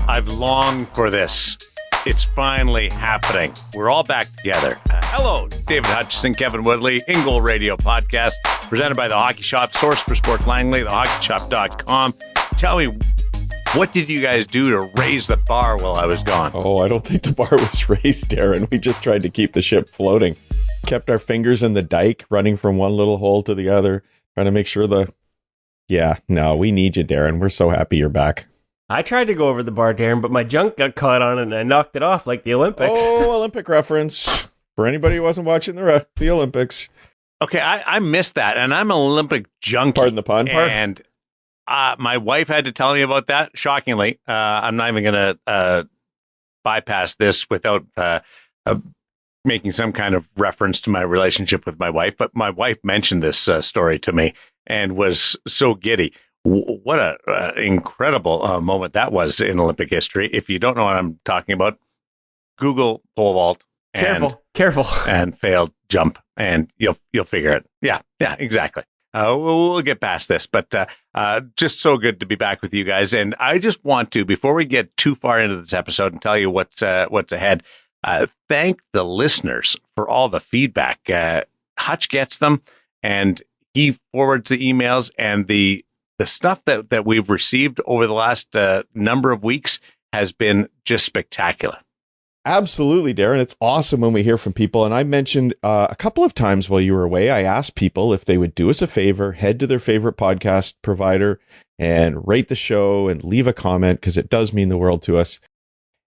I've longed for this. It's finally happening. We're all back together. Hello, David Hutchison, Kevin Woodley, InGoal Radio Podcast, presented by The Hockey Shop, source for Sports Langley, thehockeyshop.com. Tell me, what did you guys do to raise the bar while I was gone? Oh, I don't think the bar was raised, Darren. We just tried to keep the ship floating. Kept our fingers in the dike, running from one little hole to the other, trying to make sure we need you, Darren. We're so happy you're back. I tried to go over the bar, Darren, but my junk got caught on it and I knocked it off like the Olympics. Oh, Olympic reference. For anybody who wasn't watching the Olympics. Okay, I missed that, and I'm an Olympic junkie. Pardon the pun. And my wife had to tell me about that, shockingly. I'm not even going to bypass this without making some kind of reference to my relationship with my wife, but my wife mentioned this story to me and was so giddy. What a incredible moment that was in Olympic history. If you don't know what I'm talking about, Google pole vault. Careful. And failed jump, and you'll figure it. Yeah, exactly. We'll get past this, but just so good to be back with you guys. And I just want to, before we get too far into this episode and tell you what's ahead, thank the listeners for all the feedback. Hutch gets them, and he forwards the emails, and the stuff that we've received over the last number of weeks has been just spectacular. Absolutely, Darren. It's awesome when we hear from people. And I mentioned a couple of times while you were away, I asked people if they would do us a favor, head to their favorite podcast provider and rate the show and leave a comment, because it does mean the world to us.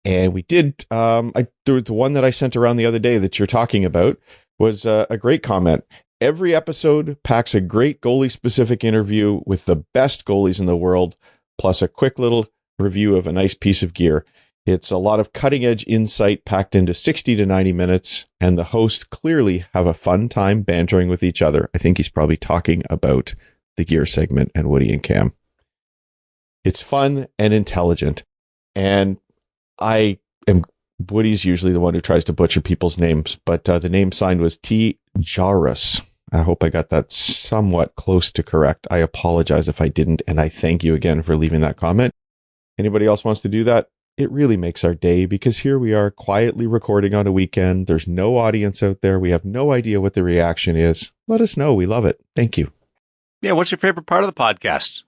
And we did. The one that I sent around the other day that you're talking about was a great comment. Every episode packs a great goalie-specific interview with the best goalies in the world, plus a quick little review of a nice piece of gear. It's a lot of cutting-edge insight packed into 60 to 90 minutes, and the hosts clearly have a fun time bantering with each other. I think he's probably talking about the gear segment and Woody and Cam. It's fun and intelligent, and Woody's usually the one who tries to butcher people's names, but the name signed was T. Jarus. I hope I got that somewhat close to correct. I apologize if I didn't, and I thank you again for leaving that comment. Anybody else wants to do that? It really makes our day, because here we are quietly recording on a weekend. There's no audience out there. We have no idea what the reaction is. Let us know. We love it. Thank you. Yeah, what's your favorite part of the podcast?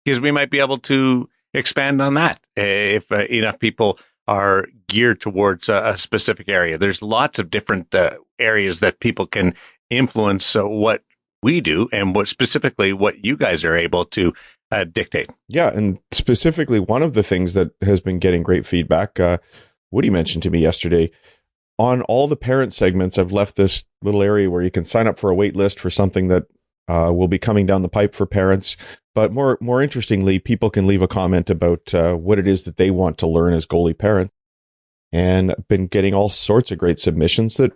Because we might be able to expand on that if enough people are geared towards a specific area. There's lots of different areas that people can influence what we do, and what you guys are able to dictate. Yeah, and specifically, one of the things that has been getting great feedback, Woody mentioned to me yesterday, on all the parent segments, I've left this little area where you can sign up for a wait list for something that will be coming down the pipe for parents. But more interestingly, people can leave a comment about what it is that they want to learn as goalie parents. And I've been getting all sorts of great submissions that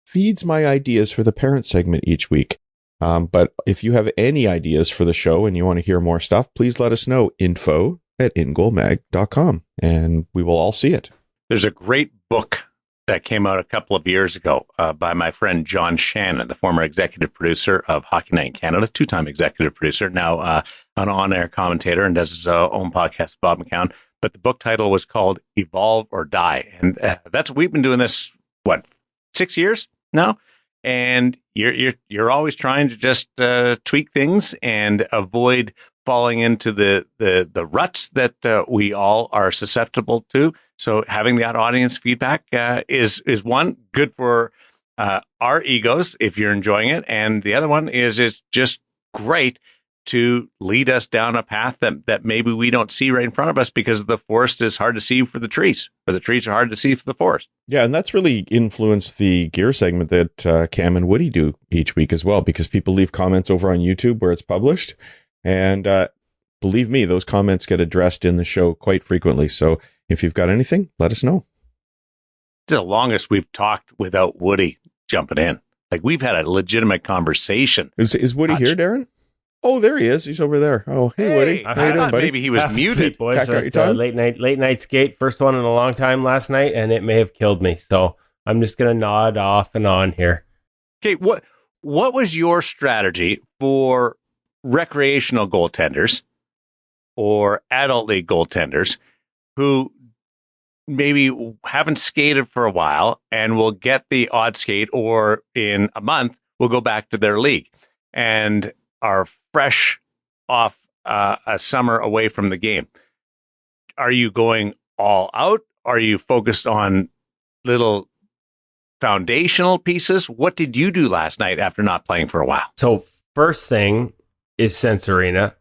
feeds my ideas for the parent segment each week. But if you have any ideas for the show and you want to hear more stuff, please let us know. info@ingoalmag.com, and we will all see it. There's a great book that came out a couple of years ago by my friend John Shannon, the former executive producer of Hockey Night in Canada, two-time executive producer, now an on-air commentator, and does his own podcast, Bob McCown. But the book title was called Evolve or Die. And we've been doing this, 6 years now? And you're always trying to just tweak things and avoid falling into the ruts that we all are susceptible to. So having that audience feedback is one, good for our egos if you're enjoying it, and the other one is it's just great to lead us down a path that maybe we don't see right in front of us, because the forest is hard to see for the trees, or the trees are hard to see for the forest. Yeah, and that's really influenced the gear segment that Cam and Woody do each week as well, because people leave comments over on YouTube where it's published, and believe me, those comments get addressed in the show quite frequently. So if you've got anything, let us know. It's the longest we've talked without Woody jumping in. Like, we've had a legitimate conversation. Is Woody here, Darren? Oh, there he is. He's over there. Oh, hey Woody. How you doing, buddy? Maybe he was muted. Boys. Late night skate. First one in a long time last night, and it may have killed me. So I'm just going to nod off and on here. Okay, what was your strategy for recreational goaltenders or adult league goaltenders who maybe haven't skated for a while and will get the odd skate, or in a month will go back to their league and are fresh off a summer away from the game. Are you going all out? Are you focused on little foundational pieces? What did you do last night after not playing for a while? So first thing is Sensorina,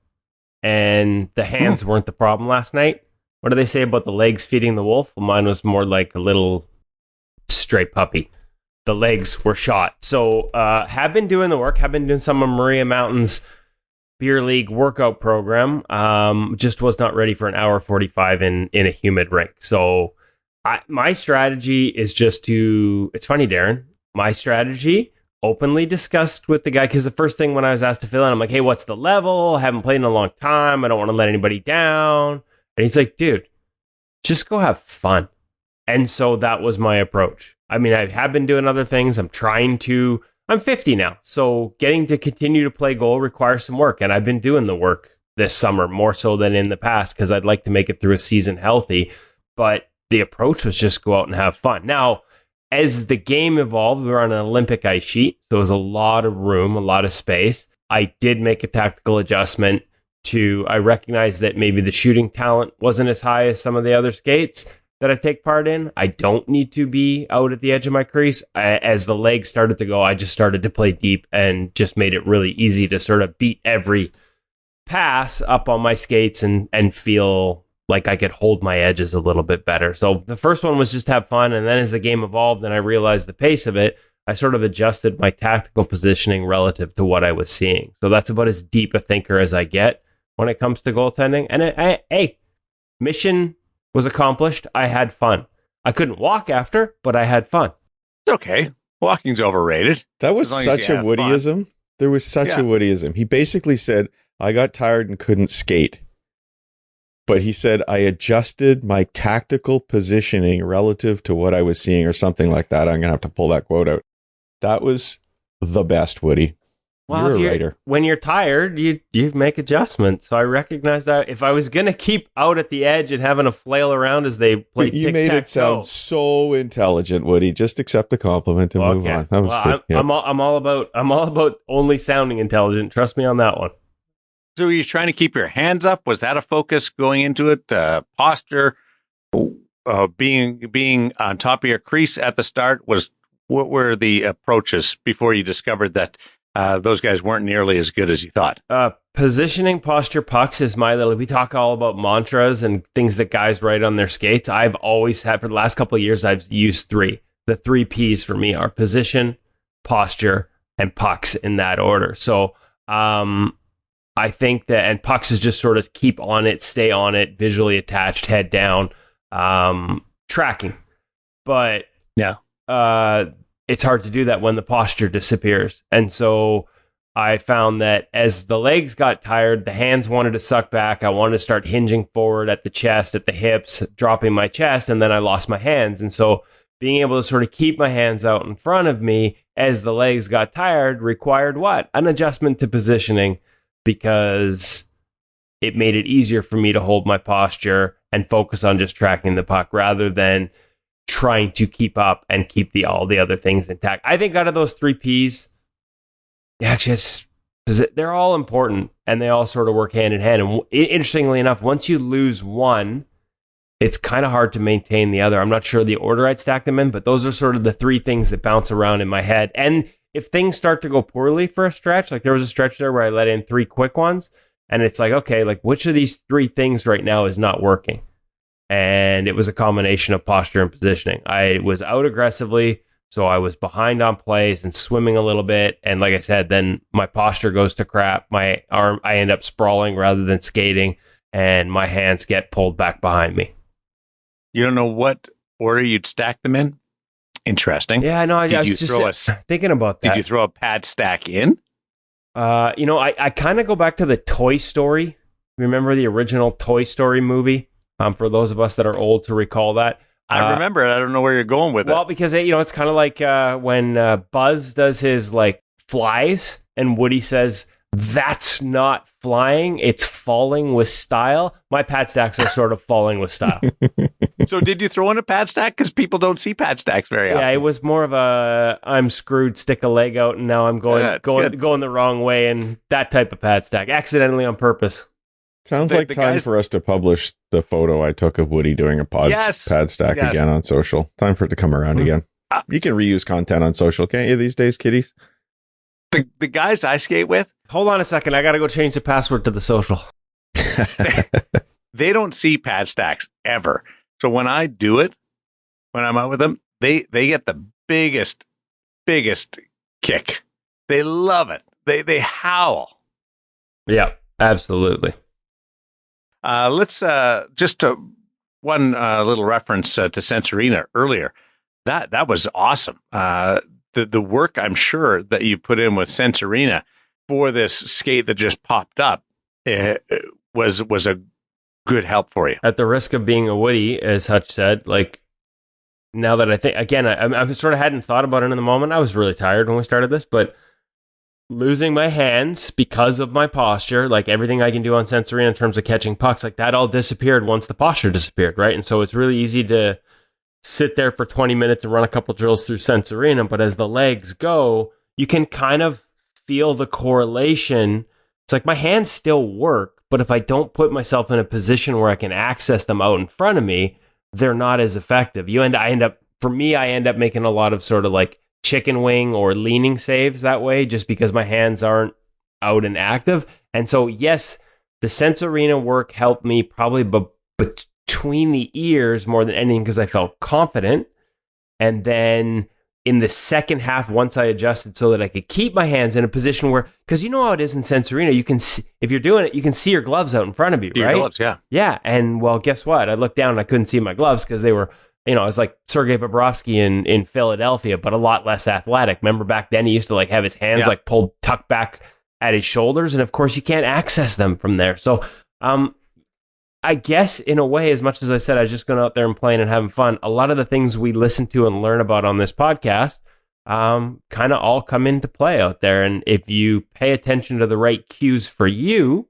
and the hands weren't the problem last night. What do they say about the legs feeding the wolf? Well, mine was more like a little stray puppy. The legs were shot. So have been doing the work, have been doing some of Maria Mountain's beer league workout program. Just was not ready for an hour 45 in a humid rink. So my strategy is just to, it's funny, Darren, my strategy openly discussed with the guy, because the first thing when I was asked to fill in, I'm like, hey, what's the level? I haven't played in a long time. I don't want to let anybody down. And he's like, dude, just go have fun. And so that was my approach. I mean, I have been doing other things. I'm 50 now. So getting to continue to play goal requires some work. And I've been doing the work this summer more so than in the past, because I'd like to make it through a season healthy. But the approach was just go out and have fun. Now, as the game evolved, we were on an Olympic ice sheet. So it was a lot of room, a lot of space. I did make a tactical adjustment I recognize that maybe the shooting talent wasn't as high as some of the other skates that I take part in. I don't need to be out at the edge of my crease. As the legs started to go, I just started to play deep and just made it really easy to sort of beat every pass up on my skates and feel like I could hold my edges a little bit better. So the first one was just have fun. And then as the game evolved and I realized the pace of it, I sort of adjusted my tactical positioning relative to what I was seeing. So that's about as deep a thinker as I get when it comes to goaltending. And mission was accomplished. I had fun. I couldn't walk after, but I had fun. It's okay. Walking's overrated. That was such a Woodyism. There was such a Woodyism. He basically said, I got tired and couldn't skate. But he said, I adjusted my tactical positioning relative to what I was seeing, or something like that. I'm going to have to pull that quote out. That was the best, Woody. Well, you're a writer. When you're tired, you make adjustments. So I recognize that if I was going to keep out at the edge and having to flail around as they play tic-tac-toe. You made it sound so intelligent, Woody. Just accept the compliment and move on. That was good. Yeah. I'm all about only sounding intelligent. Trust me on that one. So were you trying to keep your hands up? Was that a focus going into it? Posture, being on top of your crease at the start? What were the approaches before you discovered that those guys weren't nearly as good as you thought? Positioning, posture, pucks is we talk all about mantras and things that guys write on their skates. I've always had, for the last couple of years, I've used three. The 3 Ps for me are position, posture, and pucks in that order. So I think that, and pucks is just sort of keep on it, stay on it, visually attached, head down, tracking. But yeah. It's hard to do that when the posture disappears. And so I found that as the legs got tired, the hands wanted to suck back. I wanted to start hinging forward at the chest, at the hips, dropping my chest, and then I lost my hands. And so being able to sort of keep my hands out in front of me as the legs got tired required what? An adjustment to positioning, because it made it easier for me to hold my posture and focus on just tracking the puck rather than trying to keep up and keep all the other things intact. I think out of those 3 Ps, actually, they're all important and they all sort of work hand in hand. And interestingly enough, once you lose one, it's kind of hard to maintain the other. I'm not sure the order I'd stack them in, but those are sort of the 3 things that bounce around in my head. And if things start to go poorly for a stretch, like there was a stretch there where I let in 3 quick ones, and it's like, okay, like which of these 3 things right now is not working? And it was a combination of posture and positioning. I was out aggressively, so I was behind on plays and swimming a little bit. And like I said, then my posture goes to crap. I end up sprawling rather than skating, and my hands get pulled back behind me. You don't know what order you'd stack them in? Interesting. Yeah, no, I was just thinking about that. Did you throw a pad stack in? I kind of go back to the Toy Story. Remember the original Toy Story movie? For those of us that are old to recall that. I remember it. I don't know where you're going with it. Well, because it's kind of like when Buzz does his like flies, and Woody says, That's not flying. It's falling with style. My pad stacks are sort of falling with style. So did you throw in a pad stack? Because people don't see pad stacks very often. Yeah, it was more of a I'm screwed, stick a leg out, and now I'm going the wrong way, and that type of pad stack, accidentally on purpose. Sounds like time for us to publish the photo I took of Woody doing a pad stack again on social. Time for it to come around again. You can reuse content on social, can't you, these days, kiddies? The guys I skate with... Hold on a second. I got to go change the password to the social. They don't see pad stacks ever. So when I do it, when I'm out with them, they get the biggest kick. They love it. They howl. Yeah, absolutely. Let's just one little reference to Sense Arena earlier. That was awesome. The work I'm sure that you put in with Sense Arena for this skate that just popped up was a good help for you. At the risk of being a Woody, as Hutch said, like now that I think again, I sort of hadn't thought about it in the moment. I was really tired when we started this, but losing my hands because of my posture, like everything I can do on Sense Arena in terms of catching pucks, like that all disappeared once the posture disappeared, right? And so it's really easy to sit there for 20 minutes and run a couple drills through Sense Arena, but as the legs go, you can kind of feel the correlation. It's like my hands still work, but if I don't put myself in a position where I can access them out in front of me, they're not as effective. I end up making a lot of sort of like chicken wing or leaning saves that way, just because my hands aren't out and active. And so, yes, the Sense Arena work helped me probably between the ears more than anything because I felt confident. And then in the second half, once I adjusted so that I could keep my hands in a position where, because you know how it is in Sense Arena, you can see, if you're doing it, you can see your gloves out in front of you, right? Your gloves, yeah. Yeah. And well, guess what? I looked down and I couldn't see my gloves because they were, I was like Sergei Bobrovsky in Philadelphia, but a lot less athletic. Remember back then he used to like have his hands like pulled tucked back at his shoulders. And of course you can't access them from there. So I guess in a way, as much as I said, I was just going out there and playing and having fun, a lot of the things we listen to and learn about on this podcast kind of all come into play out there. And if you pay attention to the right cues for you,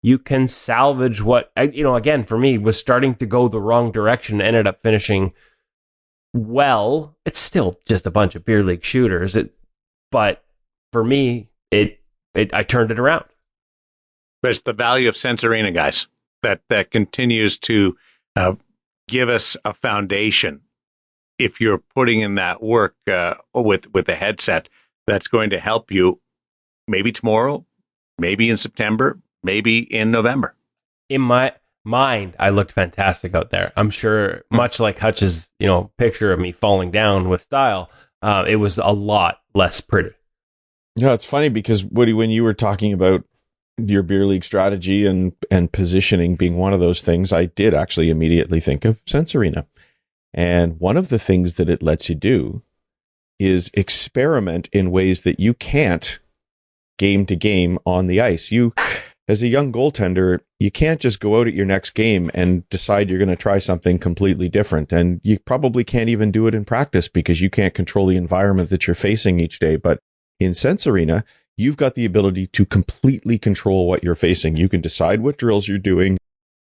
you can salvage what, again, for me, was starting to go the wrong direction, ended up finishing well. It's still just a bunch of beer league shooters. But for me, I turned it around. But it's the value of Sense Arena, guys, that continues to give us a foundation. If you're putting in that work with a headset, that's going to help you maybe tomorrow, maybe in September, maybe in November. In my mind, I looked fantastic out there. I'm sure, much like Hutch's, picture of me falling down with style, it was a lot less pretty. It's funny because Woody, when you were talking about your beer league strategy and positioning being one of those things, I did actually immediately think of Sense Arena. And one of the things that it lets you do is experiment in ways that you can't game to game on the ice. You, as a young goaltender, you can't just go out at your next game and decide you're going to try something completely different. And you probably can't even do it in practice because you can't control the environment that you're facing each day. But in Sense Arena, you've got the ability to completely control what you're facing. You can decide what drills you're doing.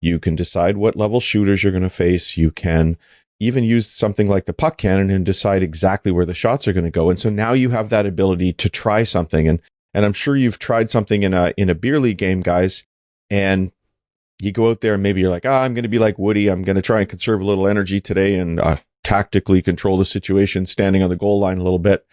You can decide what level shooters you're going to face. You can even use something like the puck cannon and decide exactly where the shots are going to go. And so now you have that ability to try something. And I'm sure you've tried something in a beer league game, guys, and you go out there and maybe you're like, I'm going to be like Woody. I'm going to try and conserve a little energy today and tactically control the situation, standing on the goal line a little bit.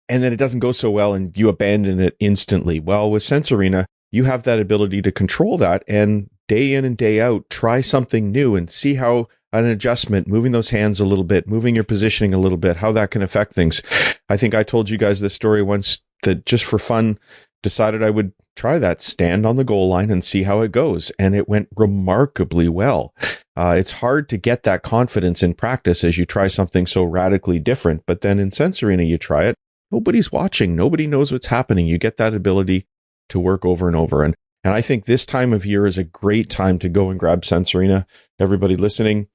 And then it doesn't go so well and you abandon it instantly. Well, with Sense Arena, you have that ability to control that and day in and day out, try something new and see how an adjustment, moving those hands a little bit, moving your positioning a little bit, how that can affect things. I think I told you guys this story once that just for fun decided I would try that, stand on the goal line and see how it goes. And it went remarkably well. It's hard to get that confidence in practice as you try something so radically different. But then in Sense Arena, you try it. Nobody's watching. Nobody knows what's happening. You get that ability to work over and over. And I think this time of year is a great time to go and grab Sense Arena. Everybody listening,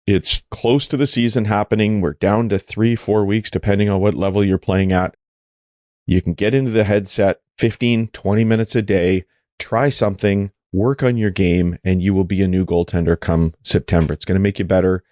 it's close to the season happening. We're down to 3-4 weeks, depending on what level you're playing at. You can get into the headset 15, 20 minutes a day, try something, work on your game, and you will be a new goaltender come September. It's going to make you better.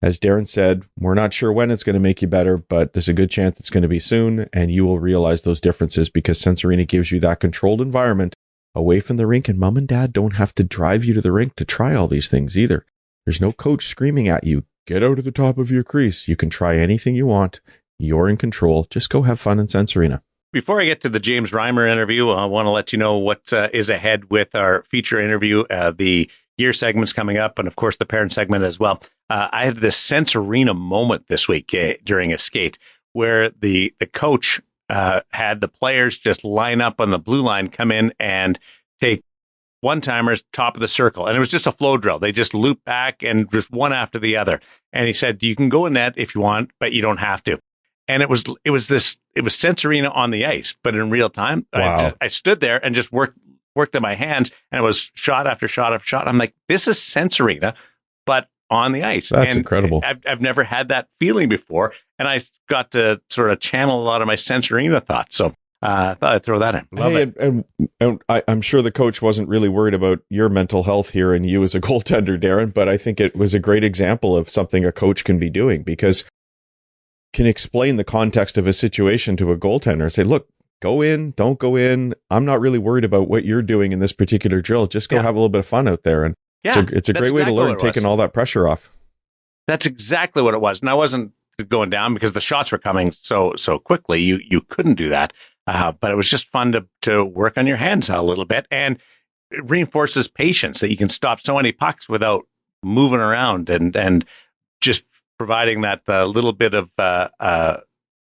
As Darren said, we're not sure when it's going to make you better, but there's a good chance it's going to be soon, and you will realize those differences because Sense Arena gives you that controlled environment away from the rink, and mom and dad don't have to drive you to the rink to try all these things either. There's no coach screaming at you, get out of the top of your crease. You can try anything you want. You're in control. Just go have fun in Sense Arena. Before I get to the James Reimer interview, I want to let you know what is ahead with our feature interview. The year segment's coming up, and of course the parent segment as well. I had this Sense Arena moment this week during a skate where the coach had the players just line up on the blue line, come in and take one-timers top of the circle. And it was just a flow drill. They just loop back and just one after the other. And he said, you can go in net if you want, but you don't have to. And it was Sense Arena on the ice, but in real time. Wow. I stood there and just worked at my hands, and it was shot after shot after shot. I'm like, this is Sense Arena, but on the ice. That's and incredible. I've never had that feeling before, and I got to sort of channel a lot of my Sense Arena thoughts. So I thought I'd throw that in. Love it. And I'm sure the coach wasn't really worried about your mental health here and you as a goaltender, Darren, but I think it was a great example of something a coach can be doing because can explain the context of a situation to a goaltender and say, look, go in, don't go in. I'm not really worried about what you're doing in this particular drill. Just go have a little bit of fun out there. And it's a great way to learn, taking all that pressure off. That's exactly what it was. And I wasn't going down because the shots were coming so quickly. You couldn't do that. But it was just fun to work on your hands a little bit. And it reinforces patience that you can stop so many pucks without moving around and just providing that little bit of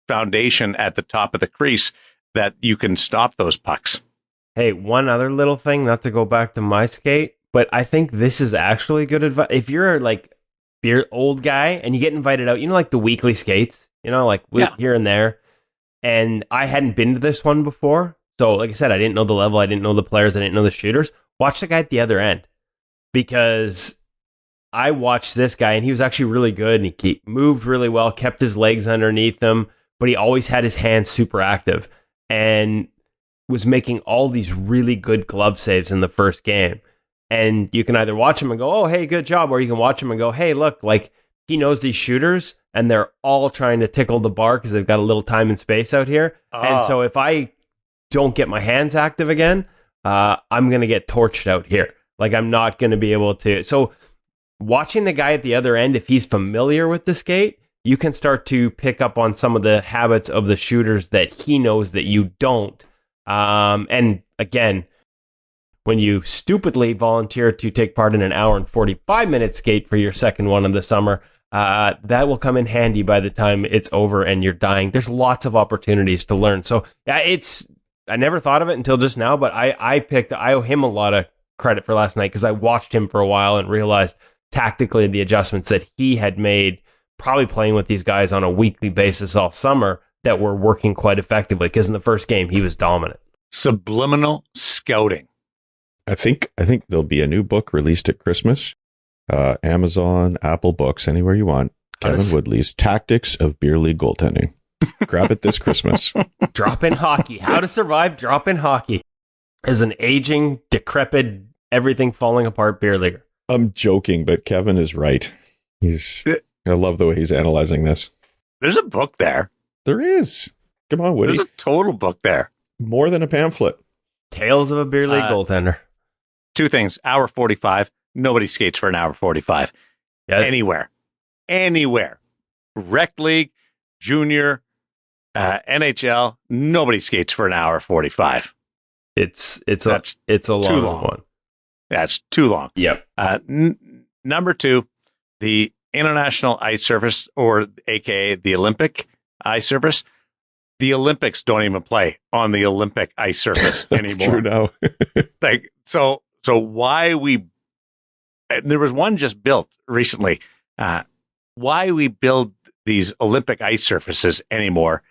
foundation at the top of the crease that you can stop those pucks. Hey, one other little thing, not to go back to my skate, but I think this is actually good advice. If you're like beer old guy and you get invited out, like the weekly skates, like here and there. And I hadn't been to this one before. So like I said, I didn't know the level. I didn't know the players. I didn't know the shooters. Watch the guy at the other end because I watched this guy and he was actually really good. And he moved really well, kept his legs underneath him, but he always had his hands super active and was making all these really good glove saves in the first game. And you can either watch him and go, oh, hey, good job. Or you can watch him and go, hey, look, like he knows these shooters and they're all trying to tickle the bar because they've got a little time and space out here. Oh. And so if I don't get my hands active again, I'm going to get torched out here. Like I'm not going to be able to. So watching the guy at the other end, if he's familiar with the skate, you can start to pick up on some of the habits of the shooters that he knows that you don't. And again, when you stupidly volunteer to take part in an hour and 45-minute skate for your second one of the summer, that will come in handy by the time it's over and you're dying. There's lots of opportunities to learn. So I never thought of it until just now, but I owe him a lot of credit for last night because I watched him for a while and realized tactically the adjustments that he had made, probably playing with these guys on a weekly basis all summer, that were working quite effectively because in the first game he was dominant. Subliminal scouting. I think there'll be a new book released at Christmas. Amazon, Apple Books, anywhere you want. Kevin Woodley's Tactics of Beer League Goaltending. Grab it this Christmas. Drop in hockey. How to survive drop in hockey as an aging, decrepit, everything falling apart beer leaguer. I'm joking, but Kevin is right. I love the way he's analyzing this. There's a book there. There is. Come on, Woody. There's a total book there. More than a pamphlet. Tales of a beer league goaltender. Two things. Hour 45. Nobody skates for an hour 45. Yeah. Anywhere. Rec league, junior, NHL. Nobody skates for an hour 45. It's a long one. That's too long. Yep. Number two, the International Ice Surface, or AKA the Olympic Ice Surface. The Olympics don't even play on the Olympic ice surface That's anymore. True now. So why there was one just built recently. Why we build these Olympic ice surfaces anymore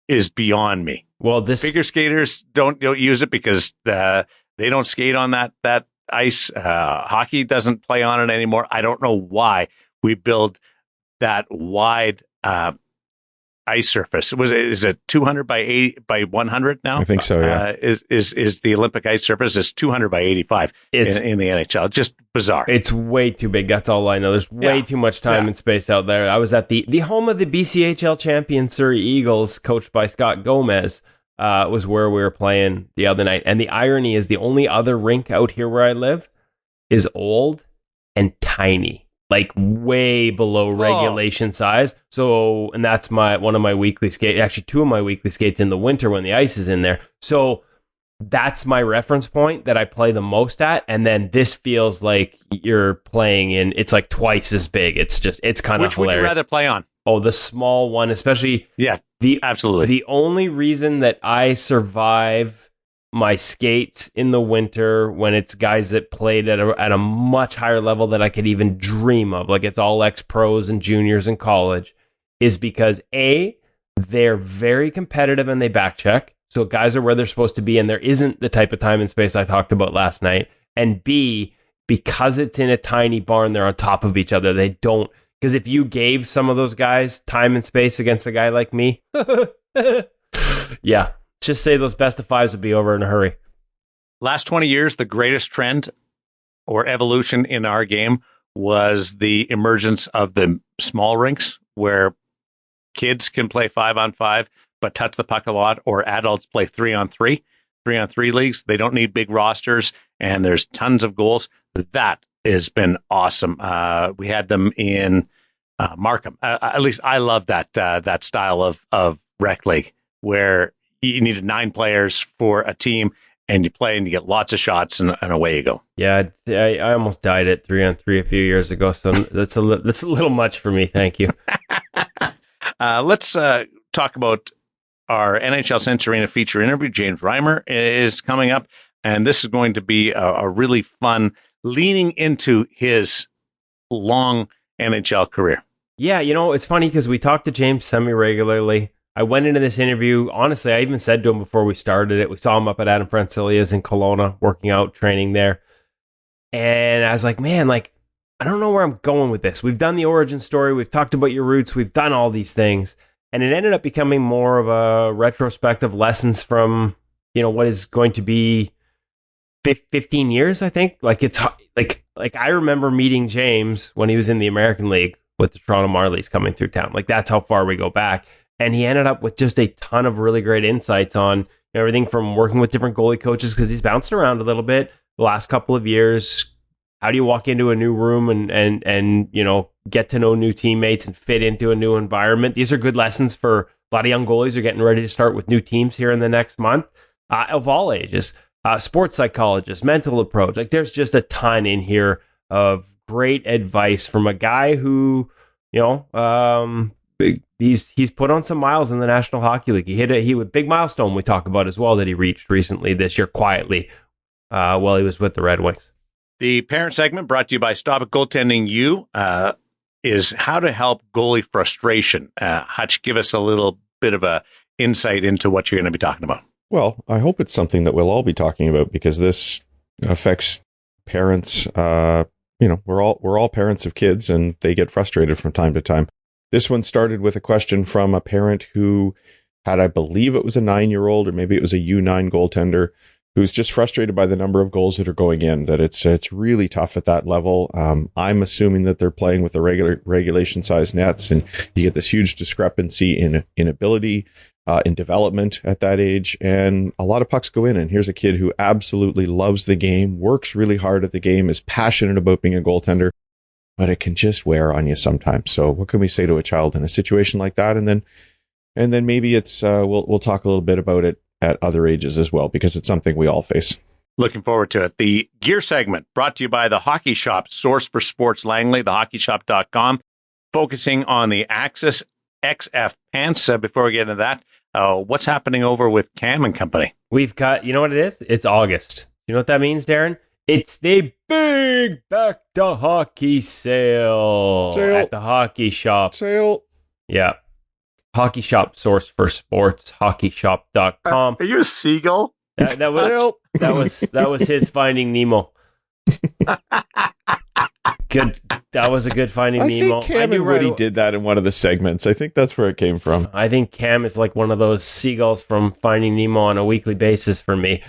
is beyond me. Well, figure skaters don't use it because they don't skate on that ice. Hockey doesn't play on it anymore. I don't know why we build that wide ice surface. Is it 200 by 80 by 100 now? I think so. Yeah. Is the Olympic ice surface is 200 by 85 in the NHL? Just bizarre. It's way too big. That's all I know. There's way too much time and space out there. I was at the home of the BCHL champion Surrey Eagles, coached by Scott Gomez. Was where we were playing the other night. And the irony is the only other rink out here where I live is old and tiny, like way below regulation size. So, and that's one of my weekly skates, actually two of my weekly skates in the winter when the ice is in there. So that's my reference point that I play the most at. And then this feels like you're playing in, it's like twice as big. It's kind of hilarious. Which would you rather play on? Oh, the small one, especially. Yeah, absolutely. The only reason that I survive my skates in the winter when it's guys that played at a much higher level that I could even dream of, like it's all ex-pros and juniors in college, is because A, they're very competitive and they back check. So guys are where they're supposed to be and there isn't the type of time and space I talked about last night. And B, because it's in a tiny barn, they're on top of each other. They don't. Because if you gave some of those guys time and space against a guy like me, yeah, just say those best of fives would be over in a hurry. Last 20 years, the greatest trend or evolution in our game was the emergence of the small rinks where kids can play 5-on-5, but touch the puck a lot, or adults play 3-on-3 leagues. They don't need big rosters, and there's tons of goals. That has been awesome. We had them in Markham. At least I love that style of rec league where you needed 9 players for a team and you play and you get lots of shots and away you go. Yeah, I almost died at 3-on-3 a few years ago, so that's a little much for me. Thank you. Let's talk about our NHL Sense Arena feature interview. James Reimer is coming up, and this is going to be a really fun leaning into his long NHL career. Yeah, it's funny because we talk to James semi-regularly. I went into this interview, honestly, I even said to him before we started it, we saw him up at Adam Francilia's in Kelowna, working out, training there. And I was like, man, I don't know where I'm going with this. We've done the origin story. We've talked about your roots. We've done all these things. And it ended up becoming more of a retrospective lessons from, what is going to be 15 years, I think. It's like I remember meeting James when he was in the American League with the Toronto Marlies coming through town. That's how far we go back. And he ended up with just a ton of really great insights on everything from working with different goalie coaches, because he's bounced around a little bit the last couple of years. How do you walk into a new room and get to know new teammates and fit into a new environment? These are good lessons for a lot of young goalies who are getting ready to start with new teams here in the next month, of all ages. Sports psychologist, mental approach. There's just a ton in here of great advice from a guy who, he's put on some miles in the National Hockey League. He hit a big milestone we talk about as well that he reached recently this year quietly while he was with the Red Wings. The parent segment brought to you by Stop It Goaltending U is how to help goalie frustration. Hutch, give us a little bit of a insight into what you're going to be talking about. Well, I hope it's something that we'll all be talking about, because this affects parents. We're all parents of kids, and they get frustrated from time to time. This one started with a question from a parent who had, I believe it was a 9-year-old, or maybe it was a U9 goaltender, who's just frustrated by the number of goals that are going in, that it's really tough at that level. I'm assuming that they're playing with the regulation size nets, and you get this huge discrepancy in ability, in development at that age, and a lot of pucks go in. And here's a kid who absolutely loves the game, works really hard at the game, is passionate about being a goaltender, but it can just wear on you sometimes. So what can we say to a child in a situation like that? And then maybe it's we'll talk a little bit about it at other ages as well, because it's something we all face. Looking forward to it. The gear segment brought to you by the Hockey Shop, source for sports Langley, thehockeyshop.com, focusing on the AXIS XF pants. Before we get into that, what's happening over with Cam and company? We've got, you know what it is? It's August. You know what that means, Darren? It's the big back to hockey sale at the Hockey Shop. Sale. Yeah. Hockey Shop, source for sports, hockeyshop.com. Are you a seagull? That was his Finding Nemo. good. That was a good Finding I Nemo. think Cam and Woody did that in one of the segments. I think that's where it came from. I think Cam is like one of those seagulls from Finding Nemo on a weekly basis for me.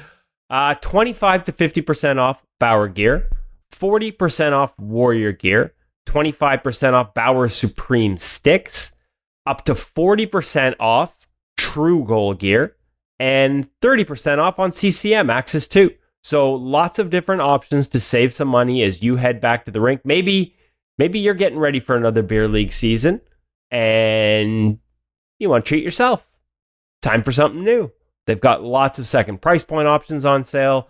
25 to 50% off Bauer gear, 40% off Warrior gear, 25% off Bauer Supreme sticks, up to 40% off True Goal gear, and 30% off on CCM AXIS 2. So lots of different options to save some money as you head back to the rink. Maybe you're getting ready for another beer league season and you want to treat yourself. Time for something new. They've got lots of second price point options on sale,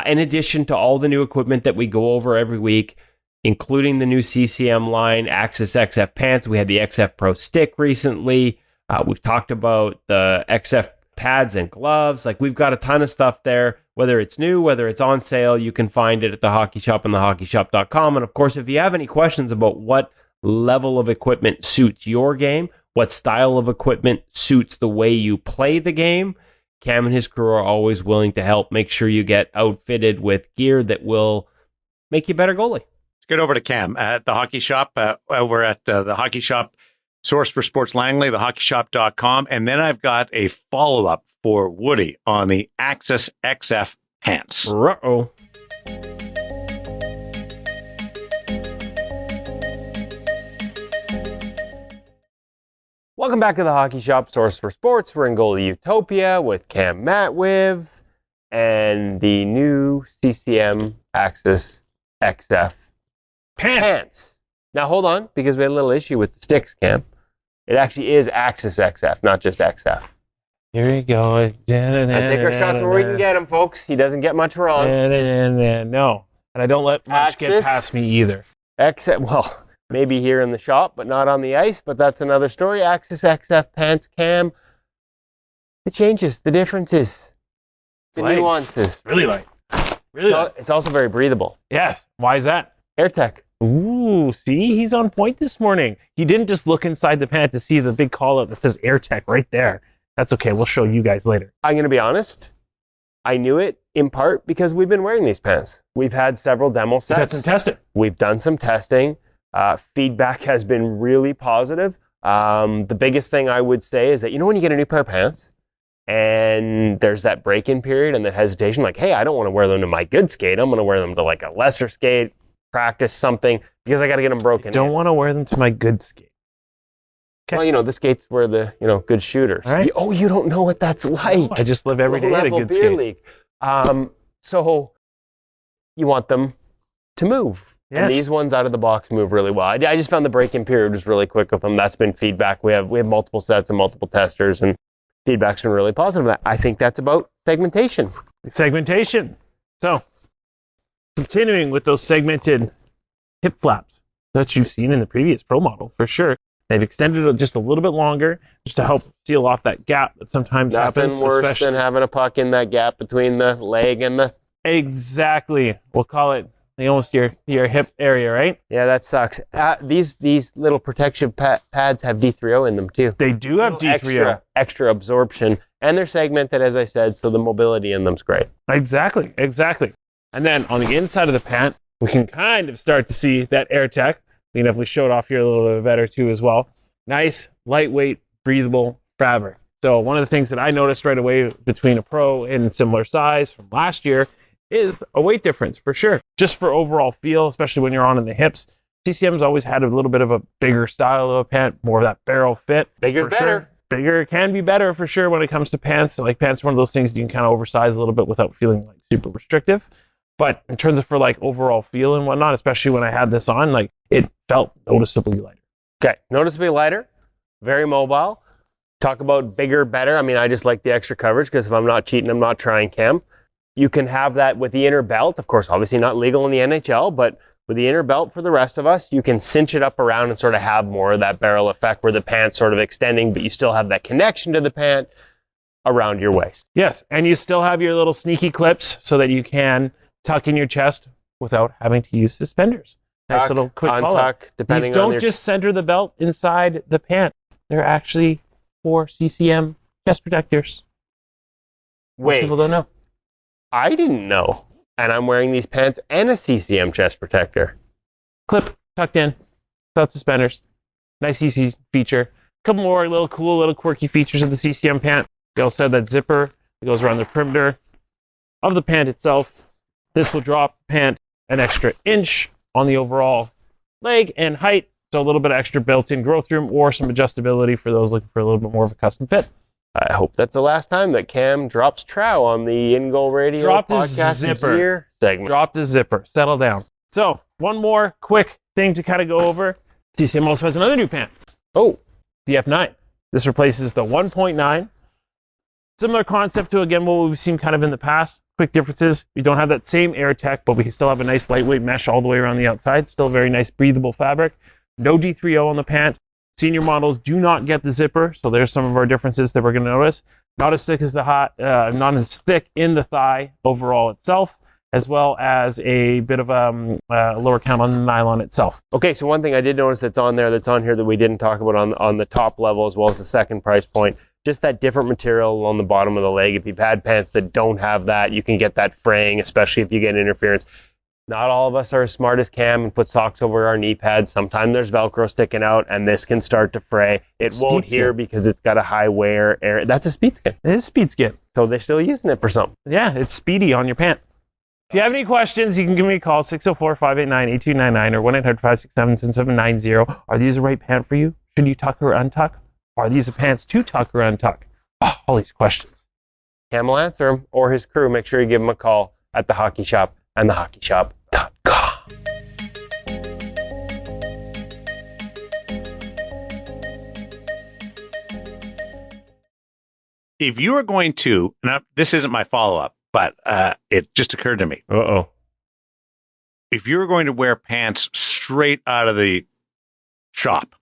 in addition to all the new equipment that we go over every week, including the new CCM line, AXIS XF pants. We had the XF Pro stick recently. We've talked about the XF pads and gloves. Like, we've got a ton of stuff there. Whether it's new, whether it's on sale, you can find it at the Hockey Shop and thehockeyshop.com. And of course, if you have any questions about what level of equipment suits your game, what style of equipment suits the way you play the game, Cam and his crew are always willing to help. Make sure you get outfitted with gear that will make you a better goalie. Let's get over to Cam at the Hockey Shop, over at the Hockey Shop, source for Sports Langley, thehockeyshop.com. And then I've got a follow-up for Woody on the AXIS XF pants. Uh-oh. Welcome back to the Hockey Shop, source for sports. We're in Goalie Utopia with Cam Matwiv and the new CCM AXIS XF pants. Now hold on, because we had a little issue with the sticks, Cam. It actually is AXIS XF, not just XF. Here we go. And take our shots where we can get him, folks. He doesn't get much wrong. No, and I don't let much get past me either. XF, well, maybe here in the shop, but not on the ice. But that's another story. AXIS XF pants, Cam. The changes, the differences, the nuances. Really light. Really light. It's also very breathable. Yes. Why is that? AirTech. Ooh, see, he's on point this morning. He didn't just look inside the pant to see the big call out that says AirTech right there. That's okay. We'll show you guys later. I'm going to be honest. I knew it in part because we've been wearing these pants. We've had several demo sets. We've had some testing. We've done some testing. Feedback has been really positive. The biggest thing I would say is that, when you get a new pair of pants and there's that break-in period and that hesitation, like, hey, I don't want to wear them to my good skate. I'm going to wear them to like a lesser skate, practice something, because I got to get them broken. Don't want to wear them to my good skate. Okay. Well, the skates were the, good shooters. All right. You don't know what that's like. I just live every day at a good beer skate. League. So you want them to move. Yes. And these ones out of the box move really well. I just found the break-in period was really quick with them. That's been feedback. We have multiple sets and multiple testers, and feedback's been really positive. I think that's about segmentation. Segmentation. So, continuing with those segmented hip flaps that you've seen in the previous Pro model, for sure. They've extended it just a little bit longer, just to help seal off that gap that sometimes happens. Nothing worse than having a puck in that gap between the leg and the... Exactly. We'll call it almost your hip area, right? Yeah, that sucks. These little protection pads have D3O in them too. They do have D3O. Extra absorption, and they're segmented, as I said, so the mobility in them's great. Exactly. And then on the inside of the pant, we can kind of start to see that AirTech. We can definitely show it off here a little bit better too as well. Nice, lightweight, breathable fabric. So one of the things that I noticed right away between a Pro and similar size from last year is a weight difference for sure. Just for overall feel, especially when you're on in the hips. CCM's always had a little bit of a bigger style of a pant, more of that barrel fit. Bigger better. Sure. Bigger can be better for sure when it comes to pants. Like pants are one of those things you can kind of oversize a little bit without feeling like super restrictive. But in terms of for like overall feel and whatnot, especially when I had this on, like it felt noticeably lighter. Okay, noticeably lighter, very mobile. Talk about bigger, better. I mean, I just like the extra coverage because if I'm not cheating, I'm not trying, Cam. You can have that with the inner belt. Of course, obviously not legal in the NHL, but with the inner belt for the rest of us, you can cinch it up around and sort of have more of that barrel effect where the pant's sort of extending, but you still have that connection to the pant around your waist. Yes, and you still have your little sneaky clips so that you can tuck in your chest without having to use suspenders. Nice little quick untuck, depending These on don't just center the belt inside the pant. They're actually for CCM chest protectors. Most people don't know. I didn't know. And I'm wearing these pants and a CCM chest protector. Clip tucked in, without suspenders. Nice easy feature. A couple more little cool, little quirky features of the CCM pant. We also have that zipper that goes around the perimeter of the pant itself. This will drop the pant an extra inch on the overall leg and height, so a little bit of extra built-in growth room or some adjustability for those looking for a little bit more of a custom fit. I hope that's the last time that Cam drops trow on the InGoal Radio Dropped his podcast zipper. gear segment. Dropped his zipper. Settle down. So, one more quick thing to kind of go over. CCM also has another new pant. Oh, The F9. This replaces the 1.9. Similar concept to, again, what we've seen kind of in the past. Quick differences. We don't have that same air tech, but we can still have a nice lightweight mesh all the way around the outside. Still very nice breathable fabric. No D3O on the pant. Senior models do not get the zipper, so there's some of our differences that we're going to notice. Not as thick as not as thick in the thigh overall itself, as well as a bit of a lower count on the nylon itself. okay. So one thing I did notice that's on here that we didn't talk about on the top level as well as the second price point, just that different material on the bottom of the leg. If you've had pants that don't have that, you can get that fraying, especially if you get interference. Not all of us are as smart as Cam and put socks over our knee pads. Sometimes there's Velcro sticking out and this can start to fray. It won't here because it's got a high wear area. That's a speed skin. It is speed skin. So they're still using it for something. Yeah, it's speedy on your pant. If you have any questions, you can give me a call, 604-589-8299 or 1-800-567-7790. Are these the right pant for you? Should you tuck or untuck? Are these the pants to tuck or untuck? Oh, all these questions. Cam will answer him or his crew. Make sure you give him a call at the hockey shop and thehockeyshop.com. If you are going to, now this isn't my follow-up, but it just occurred to me. Uh-oh. If you were going to wear pants straight out of the shop,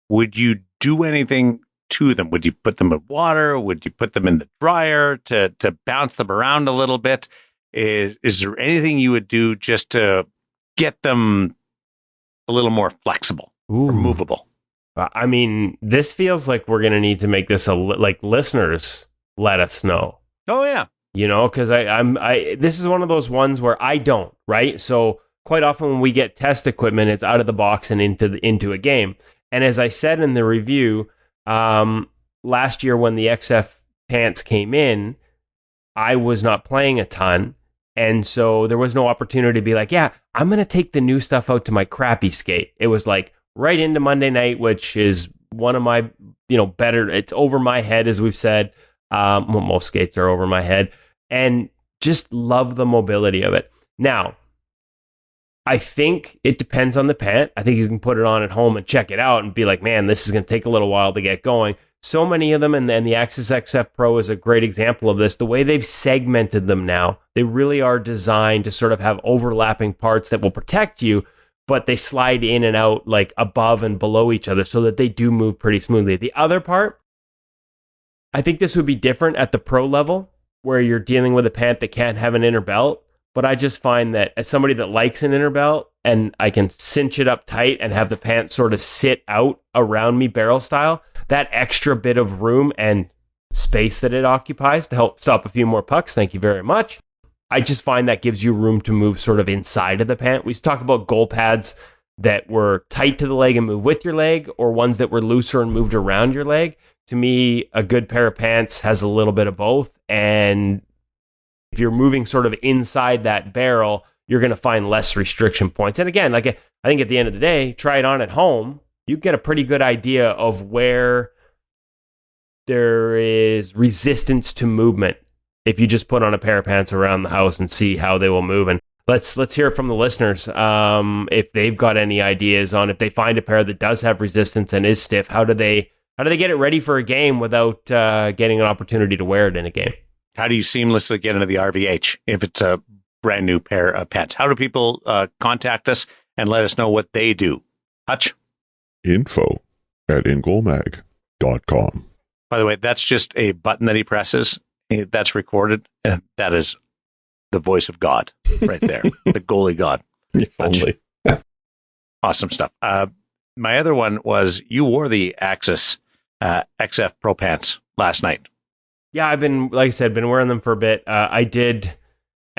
would you do anything to them? Would you put them in water? Would you put them in the dryer to bounce them around a little bit? Is there anything you would do just to get them a little more flexible or movable? I mean, this feels like we're going to need to make this like listeners let us know. Oh, yeah. You know, because this is one of those ones where I don't, right? So quite often when we get test equipment, it's out of the box and into a game. And as I said in the review, last year when the XF pants came in, I was not playing a ton. And so there was no opportunity to be like, yeah, I'm going to take the new stuff out to my crappy skate. It was like right into Monday night, which is one of my, better, it's over my head, as we've said. Well, most skates are over my head, and just love the mobility of it. Now, I think it depends on the pant. I think you can put it on at home and check it out and be like, man, this is going to take a little while to get going. So many of them, and then the AXIS XF Pro is a great example of this. The way they've segmented them now, they really are designed to sort of have overlapping parts that will protect you, but they slide in and out like above and below each other so that they do move pretty smoothly. The other part, I think this would be different at the pro level where you're dealing with a pant that can't have an inner belt. But I just find that as somebody that likes an inner belt and I can cinch it up tight and have the pants sort of sit out around me barrel style, that extra bit of room and space that it occupies to help stop a few more pucks, thank you very much. I just find that gives you room to move sort of inside of the pant. We talk about goal pads that were tight to the leg and move with your leg, or ones that were looser and moved around your leg. To me, a good pair of pants has a little bit of both, and if you're moving sort of inside that barrel, you're going to find less restriction points. And again, like I think at the end of the day, try it on at home. You get a pretty good idea of where there is resistance to movement if you just put on a pair of pants around the house and see how they will move. And let's hear it from the listeners if they've got any ideas on if they find a pair that does have resistance and is stiff. How do they get it ready for a game without getting an opportunity to wear it in a game? How do you seamlessly get into the RVH if it's a brand new pair of pants? How do people contact us and let us know what they do? Hutch? info@ingoalmag.com. By the way, that's just a button that he presses. That's recorded. And that is the voice of God right there. The goalie God. If only. Awesome stuff. My other one was you wore the AXIS XF Pro Pants last night. Yeah, I've been, like I said, been wearing them for a bit. I did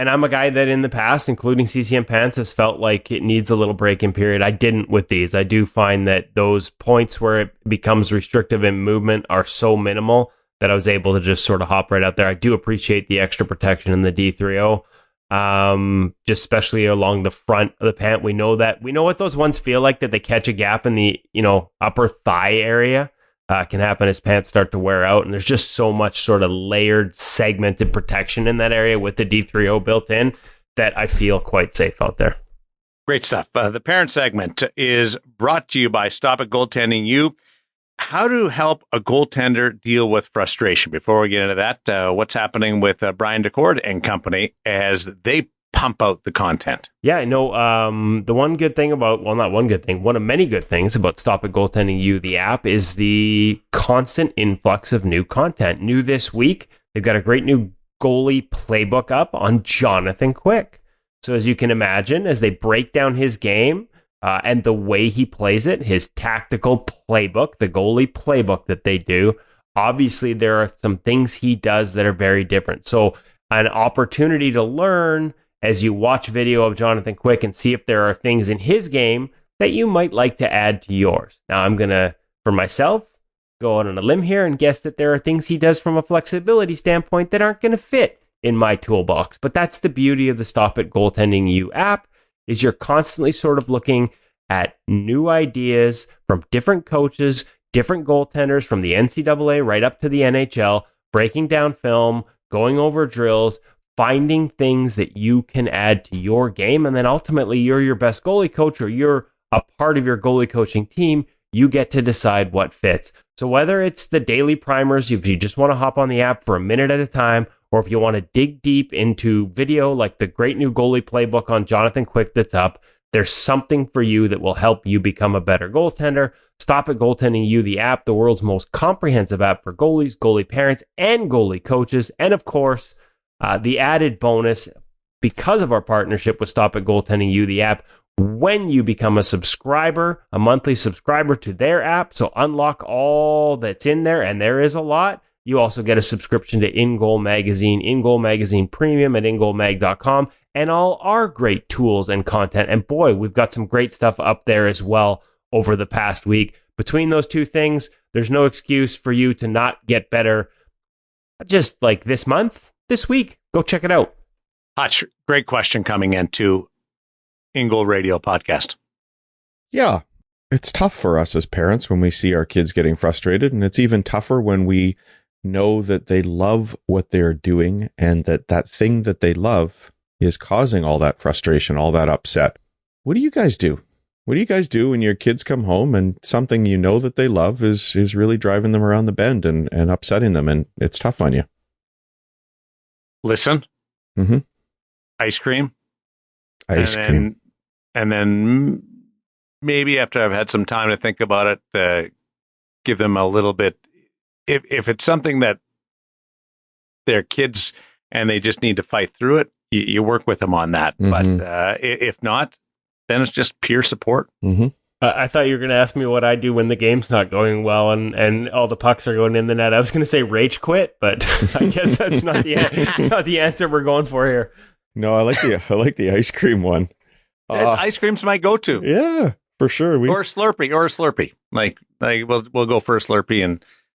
And I'm a guy that in the past, including CCM Pants, has felt like it needs a little break-in period. I didn't with these. I do find that those points where it becomes restrictive in movement are so minimal that I was able to just sort of hop right out there. I do appreciate the extra protection in the D3O, just especially along the front of the pant. We know what those ones feel like, that they catch a gap in the upper thigh area. Can happen as pants start to wear out, and there's just so much sort of layered, segmented protection in that area with the D3O built in that I feel quite safe out there. Great stuff. The parent segment is brought to you by Stop It Goaltending U. How to help a goaltender deal with frustration? Before we get into that, what's happening with Brian DeCord and company as they pump out the content? Yeah, no, the one good thing about, well, not one good thing, one of many good things about Stop It Goaltending U, the app, is the constant influx of new content. New this week, they've got a great new goalie playbook up on Jonathan Quick. So as you can imagine, as they break down his game and the way he plays it, his tactical playbook, the goalie playbook that they do, obviously there are some things he does that are very different. So an opportunity to learn as you watch video of Jonathan Quick and see if there are things in his game that you might like to add to yours. Now, I'm going to, for myself, go out on a limb here and guess that there are things he does from a flexibility standpoint that aren't going to fit in my toolbox. But that's the beauty of the Stop It Goaltending U app, is you're constantly sort of looking at new ideas from different coaches, different goaltenders from the NCAA right up to the NHL, breaking down film, going over drills, finding things that you can add to your game. And then ultimately, you're your best goalie coach, or you're a part of your goalie coaching team. You get to decide what fits. So whether it's the daily primers, if you just want to hop on the app for a minute at a time, or if you want to dig deep into video like the great new goalie playbook on Jonathan Quick that's up, there's something for you that will help you become a better goaltender. Stop It Goaltending U, the app, the world's most comprehensive app for goalies, goalie parents, and goalie coaches. And of course, the added bonus, because of our partnership with Stop It Goaltending U, the app, when you become a subscriber, a monthly subscriber to their app, so unlock all that's in there, and there is a lot. You also get a subscription to InGoal Magazine, InGoal Magazine Premium at InGoalMag.com, and all our great tools and content. And boy, we've got some great stuff up there as well over the past week. Between those two things, there's no excuse for you to not get better just like this month. This week, go check it out. Hutch, great question coming into InGoal Radio podcast. Yeah, it's tough for us as parents when we see our kids getting frustrated, and it's even tougher when we know that they love what they're doing and that thing that they love is causing all that frustration, all that upset. What do you guys do? What do you guys do when your kids come home and something you know that they love is really driving them around the bend and upsetting them, and it's tough on you? Listen, ice cream, and then maybe after I've had some time to think about it, give them a little bit. If it's something that they're kids and they just need to fight through it, you work with them on that. But if not, then it's just peer support. I thought you were going to ask me what I do when the game's not going well and all the pucks are going in the net. I was going to say rage quit, but I guess that's not the answer we're going for here. No, I like the ice cream one. Ice cream's my go-to. Yeah, for sure. Or a Slurpee. Like we'll go for a Slurpee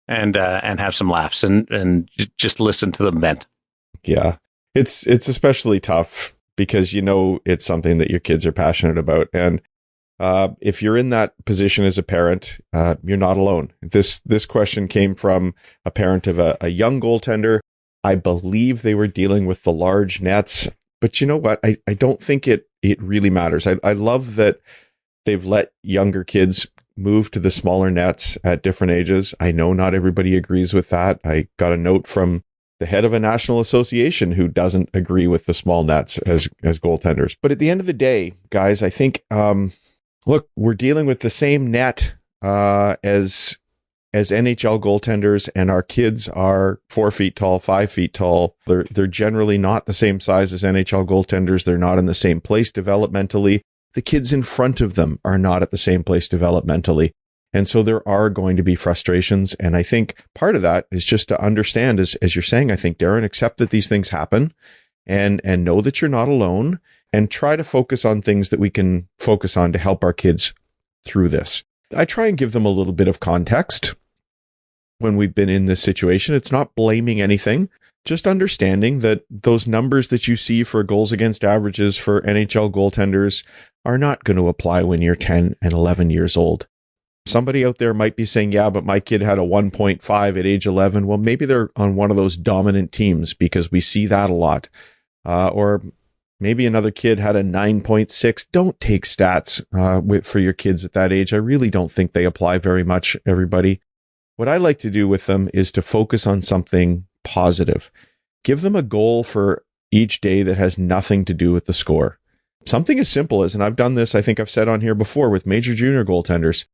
and have some laughs and just listen to them vent. Yeah, it's especially tough because it's something that your kids are passionate about, and if you're in that position as a parent, you're not alone. This question came from a parent of a young goaltender. I believe they were dealing with the large nets, but you know what? I don't think it really matters. I love that they've let younger kids move to the smaller nets at different ages. I know not everybody agrees with that. I got a note from the head of a national association who doesn't agree with the small nets as goaltenders. But at the end of the day, guys, I think, look, we're dealing with the same net as NHL goaltenders, and our kids are 4 feet tall, 5 feet tall. They're generally not the same size as NHL goaltenders. They're not in the same place developmentally. The kids in front of them are not at the same place developmentally. And so there are going to be frustrations. And I think part of that is just to understand, as you're saying, I think, Darren, accept that these things happen and know that you're not alone, and try to focus on things that we can focus on to help our kids through this. I try and give them a little bit of context when we've been in this situation. It's not blaming anything, just understanding that those numbers that you see for goals against averages for NHL goaltenders are not going to apply when you're 10 and 11 years old. Somebody out there might be saying, yeah, but my kid had a 1.5 at age 11. Well, maybe they're on one of those dominant teams, because we see that a lot. Or maybe another kid had a 9.6. Don't take stats for your kids at that age. I really don't think they apply very much, everybody. What I like to do with them is to focus on something positive. Give them a goal for each day that has nothing to do with the score. Something as simple as, and I've done this, I think I've said on here before with major junior goaltenders,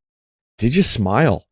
did you smile?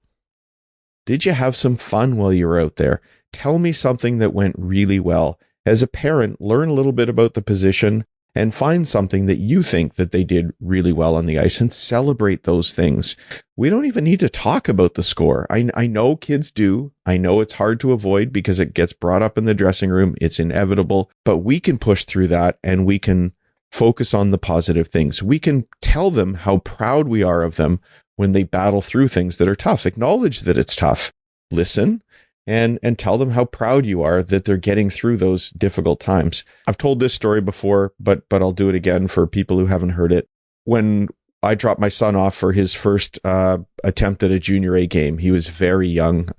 Did you have some fun while you were out there? Tell me something that went really well. As a parent, learn a little bit about the position and find something that you think that they did really well on the ice and celebrate those things. We don't even need to talk about the score. I know kids do. I know it's hard to avoid because it gets brought up in the dressing room. It's inevitable, but we can push through that and we can focus on the positive things. We can tell them how proud we are of them when they battle through things that are tough. Acknowledge that it's tough. Listen and tell them how proud you are that they're getting through those difficult times. I've told this story before, but I'll do it again for people who haven't heard it. When I dropped my son off for his first attempt at a junior A game, he was very young,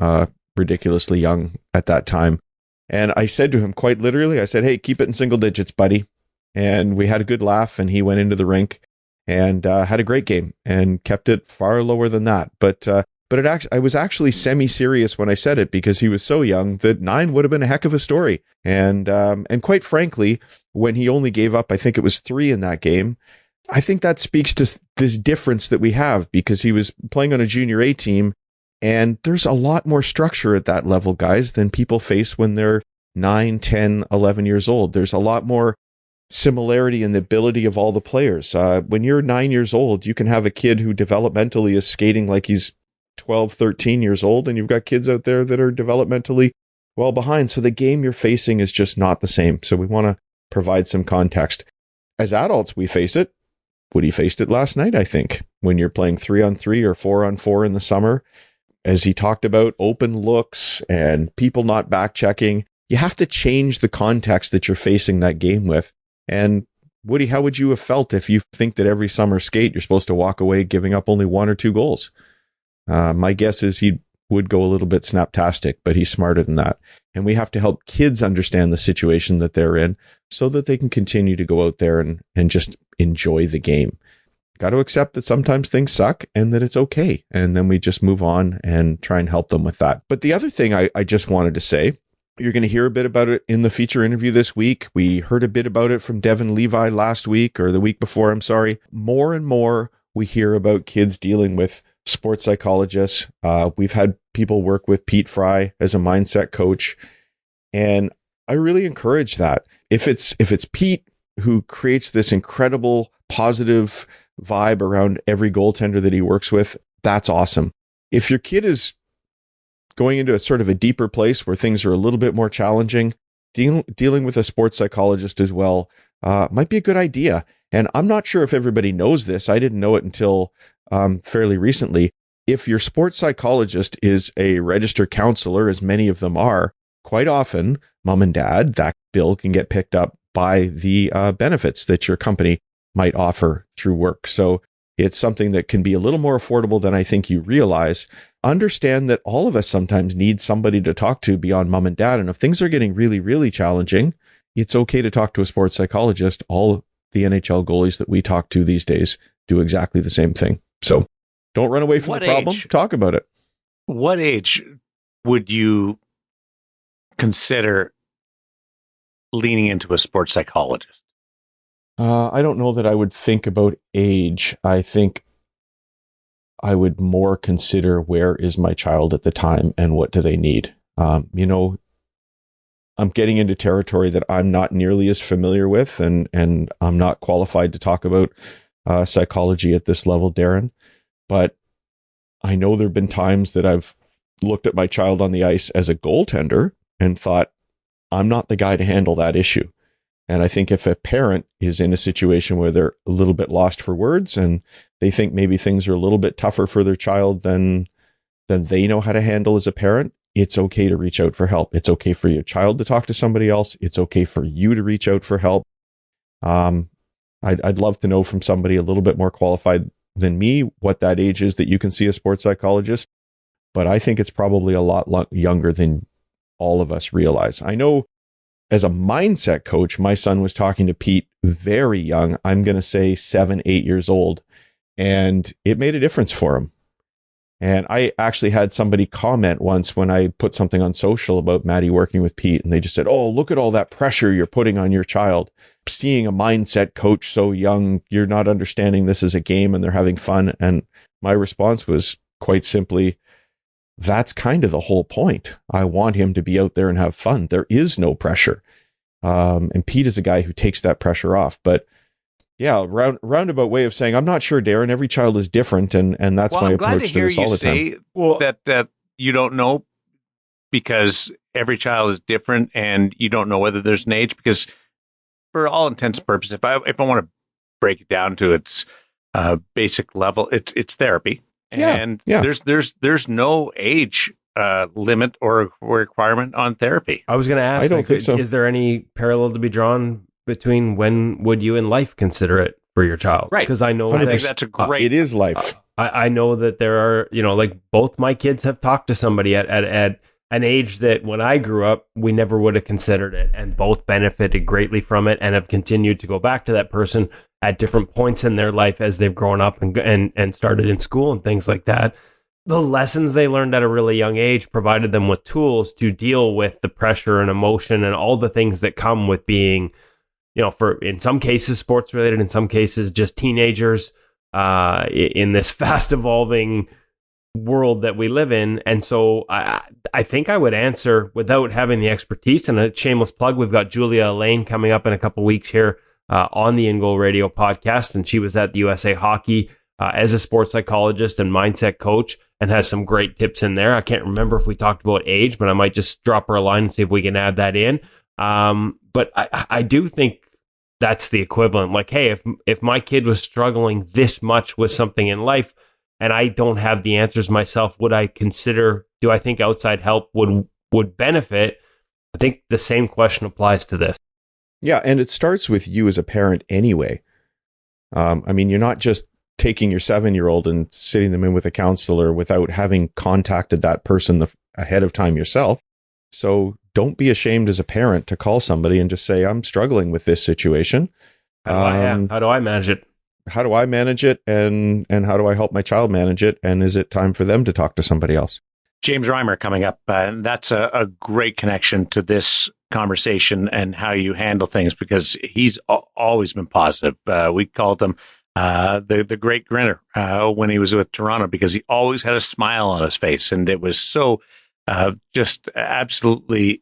ridiculously young at that time. And I said to him quite literally, I said, hey, keep it in single digits, buddy. And we had a good laugh, and he went into the rink and had a great game and kept it far lower than that. But I was actually semi-serious when I said it, because he was so young that 9 would have been a heck of a story. And quite frankly, when he only gave up, I think it was 3 in that game, I think that speaks to this difference that we have, because he was playing on a junior A team, and there's a lot more structure at that level, guys, than people face when they're 9, 10, 11 years old. There's a lot more similarity in the ability of all the players. When you're 9 years old, you can have a kid who developmentally is skating like he's 12, 13 years old, and you've got kids out there that are developmentally well behind. So the game you're facing is just not the same. So we want to provide some context. As adults, we face it. Woody faced it last night, I think, when you're playing 3-on-3 or 4-on-4 in the summer. As he talked about open looks and people not back checking, you have to change the context that you're facing that game with. And Woody, how would you have felt if you think that every summer skate, you're supposed to walk away giving up only 1 or 2 goals? My guess is he would go a little bit snaptastic, but he's smarter than that. And we have to help kids understand the situation that they're in so that they can continue to go out there and just enjoy the game. Got to accept that sometimes things suck and that it's okay. And then we just move on and try and help them with that. But the other thing I just wanted to say, you're going to hear a bit about it in the feature interview this week. We heard a bit about it from Devin Levi last week, or the week before, I'm sorry. More and more we hear about kids dealing with sports psychologists. We've had people work with Pete Fry as a mindset coach. And I really encourage that. If it's Pete who creates this incredible positive vibe around every goaltender that he works with, that's awesome. If your kid is going into a sort of a deeper place where things are a little bit more challenging, dealing with a sports psychologist as well might be a good idea. And I'm not sure if everybody knows this. I didn't know it until fairly recently. If your sports psychologist is a registered counselor, as many of them are, quite often, mom and dad, that bill can get picked up by the benefits that your company might offer through work. So it's something that can be a little more affordable than I think you realize. Understand that all of us sometimes need somebody to talk to beyond mom and dad. And if things are getting really, really challenging, it's okay to talk to a sports psychologist. All the NHL goalies that we talk to these days do exactly the same thing. So don't run away from the problem. Talk about it. What age would you consider leaning into a sports psychologist? I don't know that I would think about age. I think I would more consider where is my child at the time and what do they need. I'm getting into territory that I'm not nearly as familiar with, and I'm not qualified to talk about psychology at this level, Darren. But I know there have been times that I've looked at my child on the ice as a goaltender and thought, I'm not the guy to handle that issue. And I think if a parent is in a situation where they're a little bit lost for words and they think maybe things are a little bit tougher for their child than they know how to handle as a parent, it's okay to reach out for help. It's okay for your child to talk to somebody else. It's okay for you to reach out for help. I'd love to know from somebody a little bit more qualified than me what that age is that you can see a sports psychologist. But I think it's probably a lot younger than all of us realize. I know as a mindset coach, my son was talking to Pete very young. I'm going to say 7, 8 years old. And it made a difference for him. And I actually had somebody comment once when I put something on social about Maddie working with Pete. And they just said, oh, look at all that pressure you're putting on your child. Seeing a mindset coach so young, you're not understanding this is a game and they're having fun. And my response was quite simply, that's kind of the whole point. I want him to be out there and have fun. There is no pressure. And Pete is a guy who takes that pressure off. But yeah, roundabout way of saying, I'm not sure, Darren. Every child is different, and that's my approach to this all the time. Well, that you don't know because every child is different, and you don't know whether there's an age. Because for all intents and purposes, if I want to break it down to its basic level, it's therapy, and there's no age limit or requirement on therapy. I was going to ask, I don't think so. Is there any parallel to be drawn between when would you in life consider it for your child? Right. Because I know I think that's a great. It is life. I know that there are, like both my kids have talked to somebody at an age that when I grew up, we never would have considered it, and both benefited greatly from it and have continued to go back to that person at different points in their life as they've grown up and started in school and things like that. The lessons they learned at a really young age provided them with tools to deal with the pressure and emotion and all the things that come with being, for in some cases sports related, in some cases just teenagers in this fast evolving world that we live in. And so I think I would answer without having the expertise. And a shameless plug, we've got Julia Elaine coming up in a couple weeks here on the InGoal Radio podcast. And she was at the USA Hockey as a sports psychologist and mindset coach and has some great tips in there. I can't remember if we talked about age, but I might just drop her a line and see if we can add that in. But I do think that's the equivalent. Like, hey, if my kid was struggling this much with something in life and I don't have the answers myself, do I think outside help would benefit? I think the same question applies to this. Yeah, and it starts with you as a parent anyway. You're not just taking your 7-year-old and sitting them in with a counselor without having contacted that person ahead of time yourself. So don't be ashamed as a parent to call somebody and just say, I'm struggling with this situation. How do I manage it? How do I manage it? And how do I help my child manage it? And is it time for them to talk to somebody else? James Reimer coming up. And that's a great connection to this conversation and how you handle things, because he's always been positive. We called him the great grinner when he was with Toronto, because he always had a smile on his face. And it was so just absolutely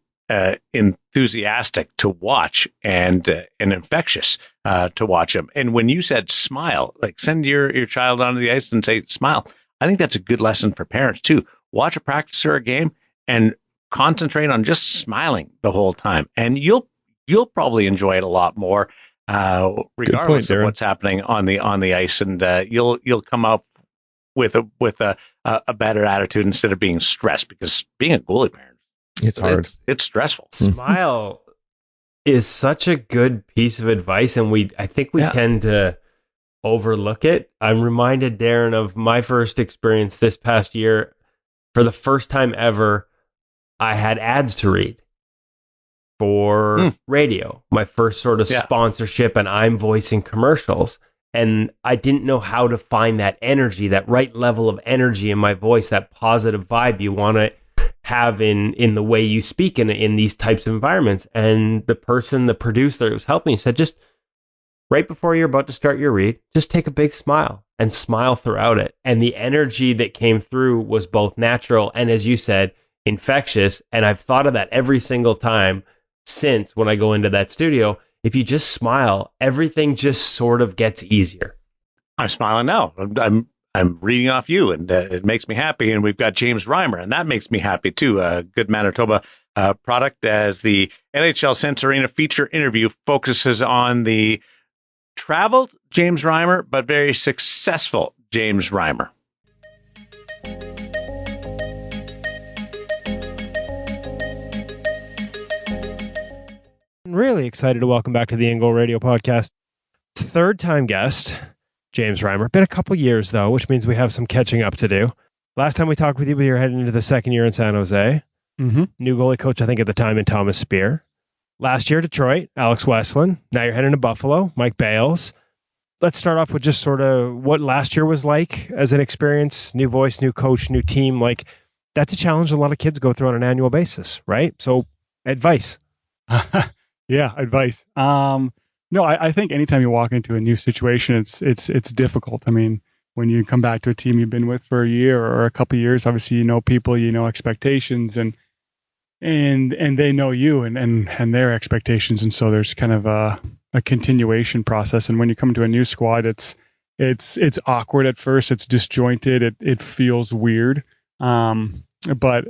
enthusiastic to watch and infectious to watch him. And when you said smile, like send your child onto the ice and say smile, I think that's a good lesson for parents too. Watch a practice or a game and concentrate on just smiling the whole time, and you'll probably enjoy it a lot more, regardless of what's happening on the ice, and you'll come up with a better attitude instead of being stressed, because being a goalie parent, it's hard. It's stressful. Smile is such a good piece of advice, and I think we tend to overlook it. I'm reminded, Darren, of my first experience this past year. For the first time ever, I had ads to read for radio, my first sort of sponsorship, and I'm voicing commercials. And I didn't know how to find that energy, that right level of energy in my voice, that positive vibe you want to have in the way you speak in these types of environments. And the producer who was helping me said, just right before you're about to start your read, just take a big smile and smile throughout it. And the energy that came through was both natural and, as you said, infectious. And I've thought of that every single time since when I go into that studio. If you just smile, everything just sort of gets easier. I'm smiling now. I'm reading off you, and it makes me happy. And we've got James Reimer, and that makes me happy too. Good Manitoba product, as the NHL Sense Arena feature interview focuses on the traveled James Reimer, but very successful James Reimer. Really excited to welcome back to the InGoal Radio podcast. Third time guest, James Reimer. Been a couple years though, which means we have some catching up to do. Last time we talked with you, we were heading into the second year in San Jose. New goalie coach, I think at the time, in Thomas Spear. Last year, Detroit, Alex Westland. Now you're heading to Buffalo, Mike Bales. Let's start off with just sort of what last year was like as an experience. New voice, new coach, new team. Like, that's a challenge a lot of kids go through on an annual basis, right? So, advice. Yeah, advice. No, I think anytime you walk into a new situation, it's difficult. I mean, when you come back to a team you've been with for a year or a couple of years, obviously you know people, you know expectations, and they know you and their expectations, and so there's kind of a continuation process. And when you come to a new squad, it's awkward at first, it's disjointed, it feels weird, but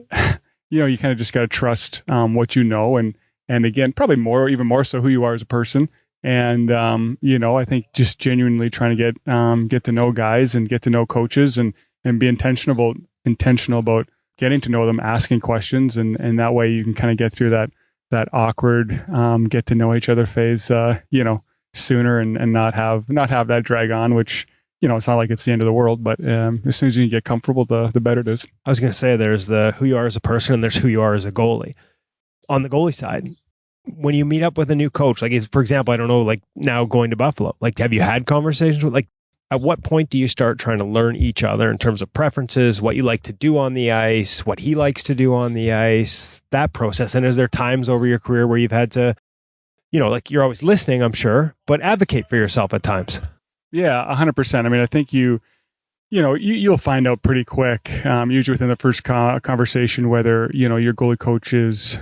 you kind of just got to trust what you know, and again, probably even more so who you are as a person. And, I think just genuinely trying to get to know guys and get to know coaches and be intentional about getting to know them, asking questions. And that way you can kind of get through that awkward, get to know each other phase, sooner and not have that drag on, which, it's not like it's the end of the world, but as soon as you can get comfortable, the better it is. I was going to say there's the who you are as a person and there's who you are as a goalie. On the goalie side, when you meet up with a new coach, like for example, I don't know, like now going to Buffalo, like have you had conversations with, like, at what point do you start trying to learn each other in terms of preferences, what you like to do on the ice, what he likes to do on the ice, that process? And is there times over your career where you've had to, like you're always listening, I'm sure, but advocate for yourself at times? Yeah, 100%. I mean, I think you'll find out pretty quick, usually within the first conversation, whether, your goalie coach is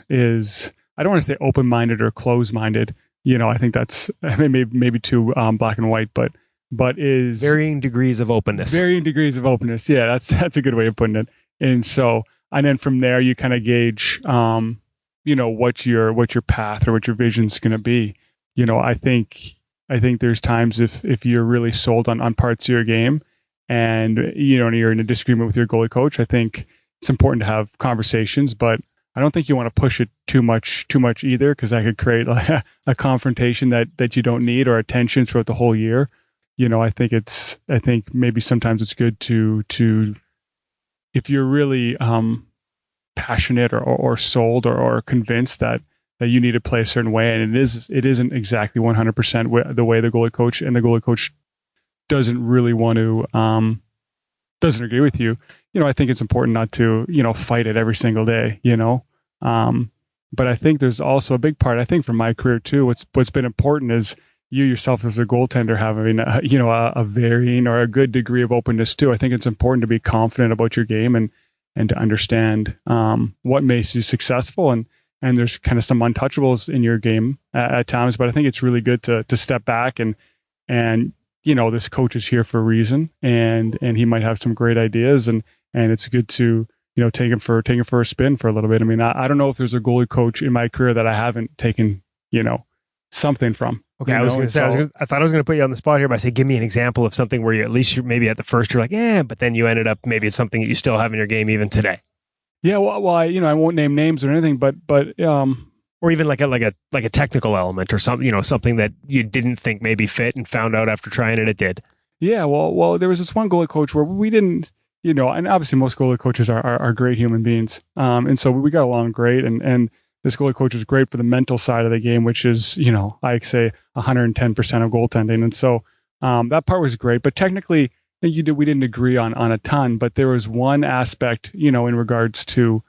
I don't want to say open-minded or closed-minded. I think that's maybe too black and white, but is varying degrees of openness. Varying degrees of openness. Yeah, that's a good way of putting it. And then from there, you kind of gauge, what your path or what your vision's going to be. I think there's times if you're really sold on parts of your game, and you're in a disagreement with your goalie coach, I think it's important to have conversations, but I don't think you want to push it too much either, because that could create like a confrontation that you don't need, or a tension throughout the whole year. I think maybe sometimes it's good to if you're really passionate or sold or convinced that you need to play a certain way, and it isn't exactly 100% the way the goalie coach, and the goalie coach doesn't really want to doesn't agree with you, I think it's important not to, fight it every single day, but I think there's also a big part, I think, for my career too, what's been important is you yourself as a goaltender having a varying or a good degree of openness too. I think it's important to be confident about your game and to understand what makes you successful, and there's kind of some untouchables in your game at times, but I think it's really good to step back and this coach is here for a reason, and he might have some great ideas, and it's good to take him for a spin for a little bit. I mean, I don't know if there's a goalie coach in my career that I haven't taken something from. Okay, I was going to say, I thought I was going to put you on the spot here by saying, give me an example of something where you, at least maybe at the first you're like, but then you ended up, maybe it's something that you still have in your game even today. Yeah, well, I won't name names or anything, but or even like a technical element or something, something that you didn't think maybe fit and found out after trying it did. Yeah, well, there was this one goalie coach where we didn't, and obviously most goalie coaches are great human beings, and so we got along great, and this goalie coach is great for the mental side of the game, which is, I say 110% of goaltending. And so that part was great. But technically, we didn't agree on a ton. But there was one aspect, in regards to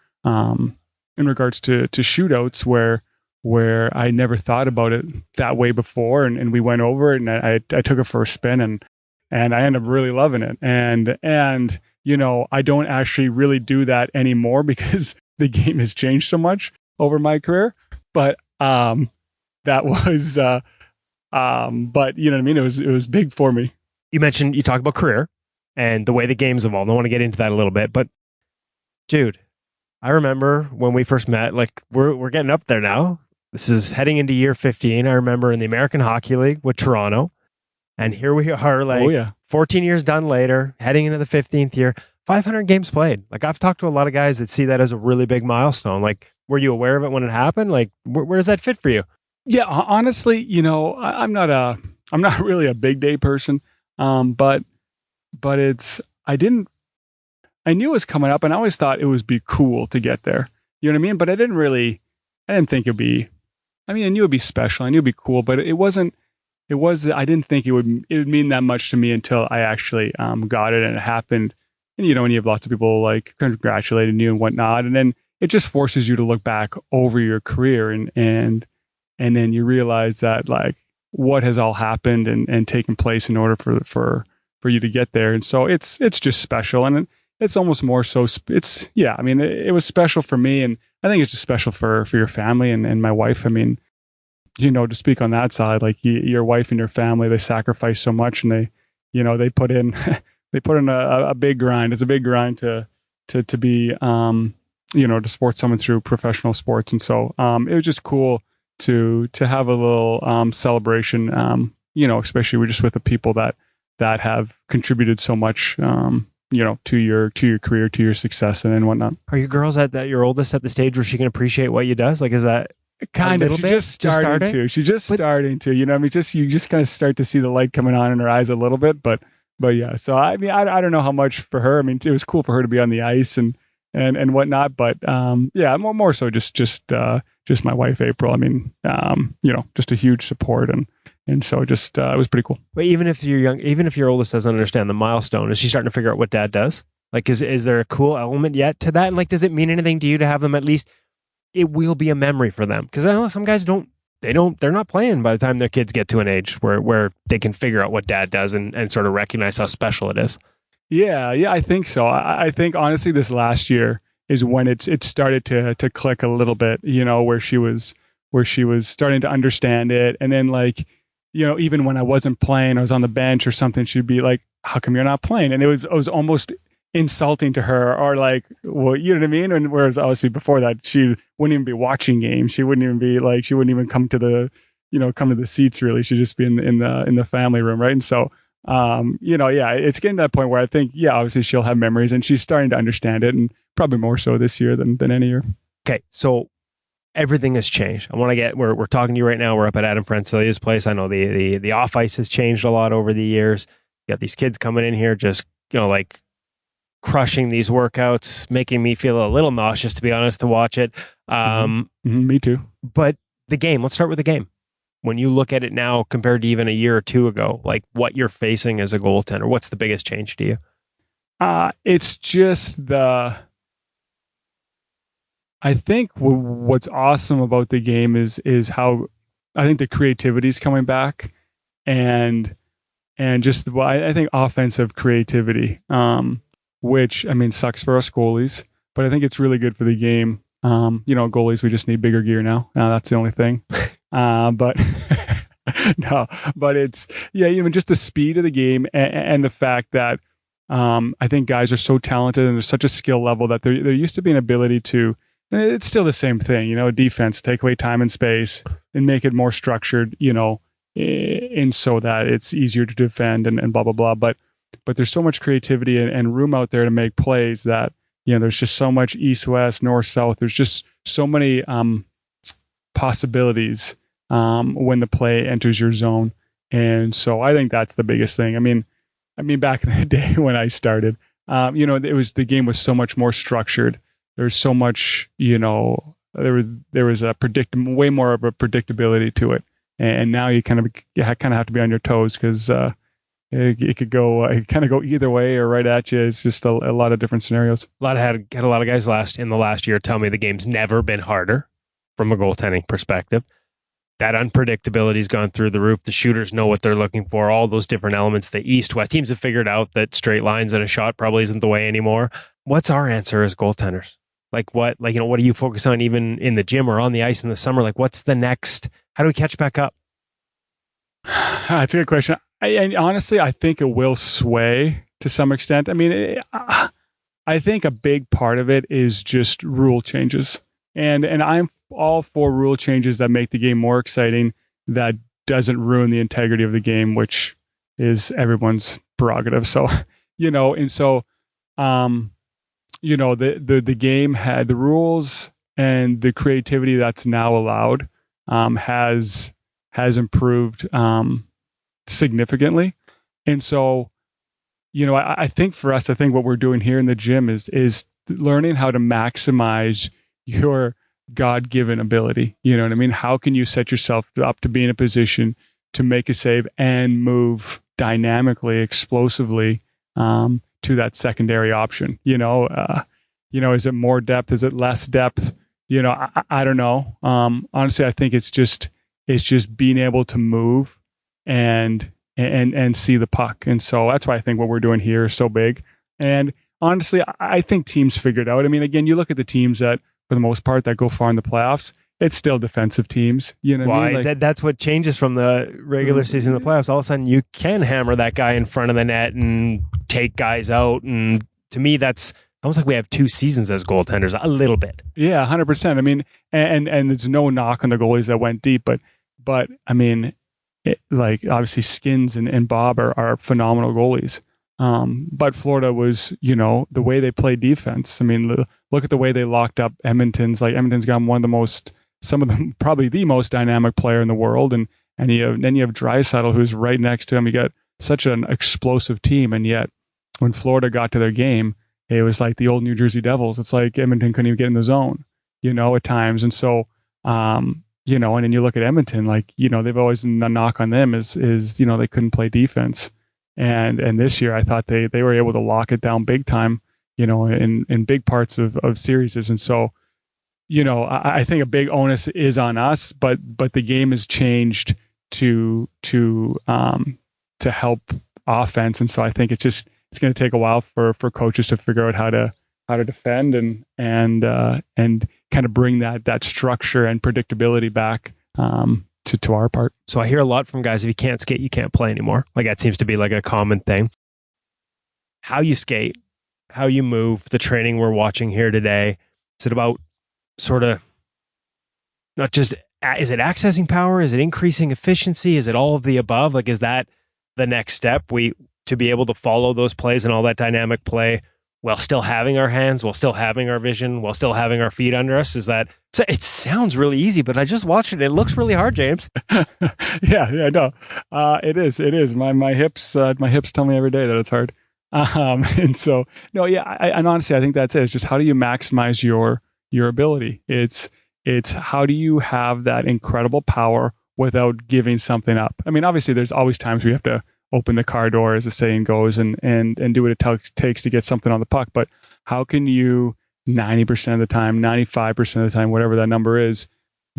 shootouts where I never thought about it that way before. And we went over it, and I took it for a spin, and I ended up really loving it. And I don't actually really do that anymore because the game has changed so much over my career, but that was but you know what I mean, it was big for me. You talked about career and the way the game's evolved. I want to get into that a little bit, but dude, I remember when we first met, like we're getting up there now. This is heading into year 15. I remember in the American Hockey League with Toronto. And here we are, like 14 years done later, heading into the 15th year, 500 games played. Like I've talked to a lot of guys that see that as a really big milestone. Like, were you aware of it when it happened? Like, where does that fit for you? Yeah, honestly, I'm not really a big day person. But I knew it was coming up, and I always thought it would be cool to get there. You know what I mean? But I didn't think it'd be, I knew it'd be special. I knew it'd be cool, but I didn't think it would mean that much to me until I actually got it and it happened. And, when you have lots of people like congratulating you and whatnot, and then it just forces you to look back over your career and then you realize that like what has all happened and taken place in order for you to get there. And so it's just special. And it's almost more so, it was special for me. And I think it's just special for your family and my wife. To speak on that side, like your wife and your family, they sacrifice so much and they put in, a big grind. It's a big grind to be, to support someone through professional sports. And so, it was just cool to have a little, celebration, especially just with the people that have contributed so much, to your career, to your success and whatnot. Are your girls at that, your oldest at the stage where she can appreciate what you does? Like, is that kind of, she's just starting to, you just kind of start to see the light coming on in her eyes a little bit, but yeah. So, I don't know how much for her. It was cool for her to be on the ice and whatnot, but, more so just my wife, April. Just a huge support and so it was pretty cool. But even if your oldest doesn't understand the milestone, is she starting to figure out what dad does? Like, is there a cool element yet to that? And like, does it mean anything to you to have them at least? It will be a memory for them, because I know some guys they're not playing by the time their kids get to an age where they can figure out what dad does and sort of recognize how special it is. Yeah, I think so. I think honestly, this last year is when it started to click a little bit. Where she was starting to understand it, and then like, even when I wasn't playing, I was on the bench or something, she'd be like, "How come you're not playing?" And it was almost insulting to her, or like, well, you know what I mean? And whereas obviously before that, she wouldn't even be watching games. She wouldn't even come to the seats really. She'd just be in the family room. Right. And so, it's getting to that point where I think, obviously she'll have memories and she's starting to understand it, and probably more so this year than any year. Okay. So everything has changed. I want to we're talking to you right now. We're up at Adam Francilia's place. I know the off ice has changed a lot over the years. You got these kids coming in here, just, like, crushing these workouts, making me feel a little nauseous, to be honest, to watch it. Me too. But the game, let's start with the game. When you look at it now compared to even a year or two ago, like what you're facing as a goaltender, what's the biggest change to you? It's just I think what's awesome about the game is how I think the creativity is coming back, and just I think offensive creativity, which sucks for us goalies, but I think it's really good for the game. Goalies, we just need bigger gear now. That's the only thing. But no, but it's, even just the speed of the game and the fact that I think guys are so talented and there's such a skill level that there used to be an ability to, it's still the same thing, defense, take away time and space and make it more structured, and so that it's easier to defend and blah, blah, blah. But there's so much creativity and room out there to make plays that, there's just so much east, west, north, south. There's just so many possibilities when the play enters your zone. And so I think that's the biggest thing. Back in the day when I started, the game was so much more structured. There's so much, there was way more of a predictability to it. And now you kind of have to be on your toes, because it could go either way or right at you. It's just a lot of different scenarios. Had a lot of guys in the last year tell me the game's never been harder from a goaltending perspective. That unpredictability's gone through the roof. The shooters know what thare looking for, all those different elements. The East-West teams have figured out that straight lines and a shot probably isn't the way anymore. What's our answer as goaltenders? What do you focus on even in the gym or on the ice in the summer? Like, what's the next? How do we catch back up? That's a good question. And honestly, I think it will sway to some extent. I think a big part of it is just rule changes. And I'm all for rule changes that make the game more exciting, that doesn't ruin the integrity of the game, which is everyone's prerogative. So, the game had the rules, and the creativity that's now allowed has improved significantly. And so, I think for us, I think what we're doing here in the gym is learning how to maximize your God-given ability. You know what I mean? How can you set yourself up to be in a position to make a save and move dynamically, explosively to that secondary option? Is it more depth? Is it less depth? I don't know. Honestly, I think it's just being able to move and see the puck. And so that's why I think what we're doing here is so big. And honestly, I think teams figured out. I mean, again, you look at the teams that, for the most part, that go far in the playoffs, it's still defensive teams. You know what I mean? That's what changes from the regular season to the playoffs. All of a sudden, you can hammer that guy in front of the net and take guys out. And to me, that's almost like we have 2 seasons as goaltenders, a little bit. Yeah, 100%. I mean, and there's no knock on the goalies that went deep, but I mean, obviously Skins and Bob are phenomenal goalies. But Florida was, the way they play defense. I mean, look at the way they locked up Edmonton's. Like, Edmonton's got one of the most, some of them probably the most dynamic player in the world, and then you have Draisaitl, who's right next to him. You got such an explosive team, and yet when Florida got to their game, it was like the old New Jersey Devils. It's like Edmonton couldn't even get in the zone, at times, and so. And then you look at Edmonton, they've always, the knock on them is they couldn't play defense. And this year I thought they were able to lock it down big time, in big parts of series. And so, I think a big onus is on us, but the game has changed to help offense. And so I think it's going to take a while for coaches to figure out how to defend and kind of bring that structure and predictability back to our part. So I hear a lot from guys, if you can't skate, you can't play anymore. Like, that seems to be like a common thing. How you skate, how you move, the training we're watching here today, is it about sort of not just, is it accessing power? Is it increasing efficiency? Is it all of the above? Like, is that the next step to be able to follow those plays and all that dynamic play while still having our hands, while still having our vision, while still having our feet under us? Is that, so it sounds really easy, but I just watched it. It looks really hard, James. Yeah, no, it is. My hips tell me every day that it's hard. And so, no, yeah. And honestly, I think that's it. It's just, how do you maximize your ability? It's how do you have that incredible power without giving something up? I mean, obviously there's always times where you have to open the car door, as the saying goes, and do what it takes to get something on the puck. But how can you 90% of the time, 95% of the time, whatever that number is,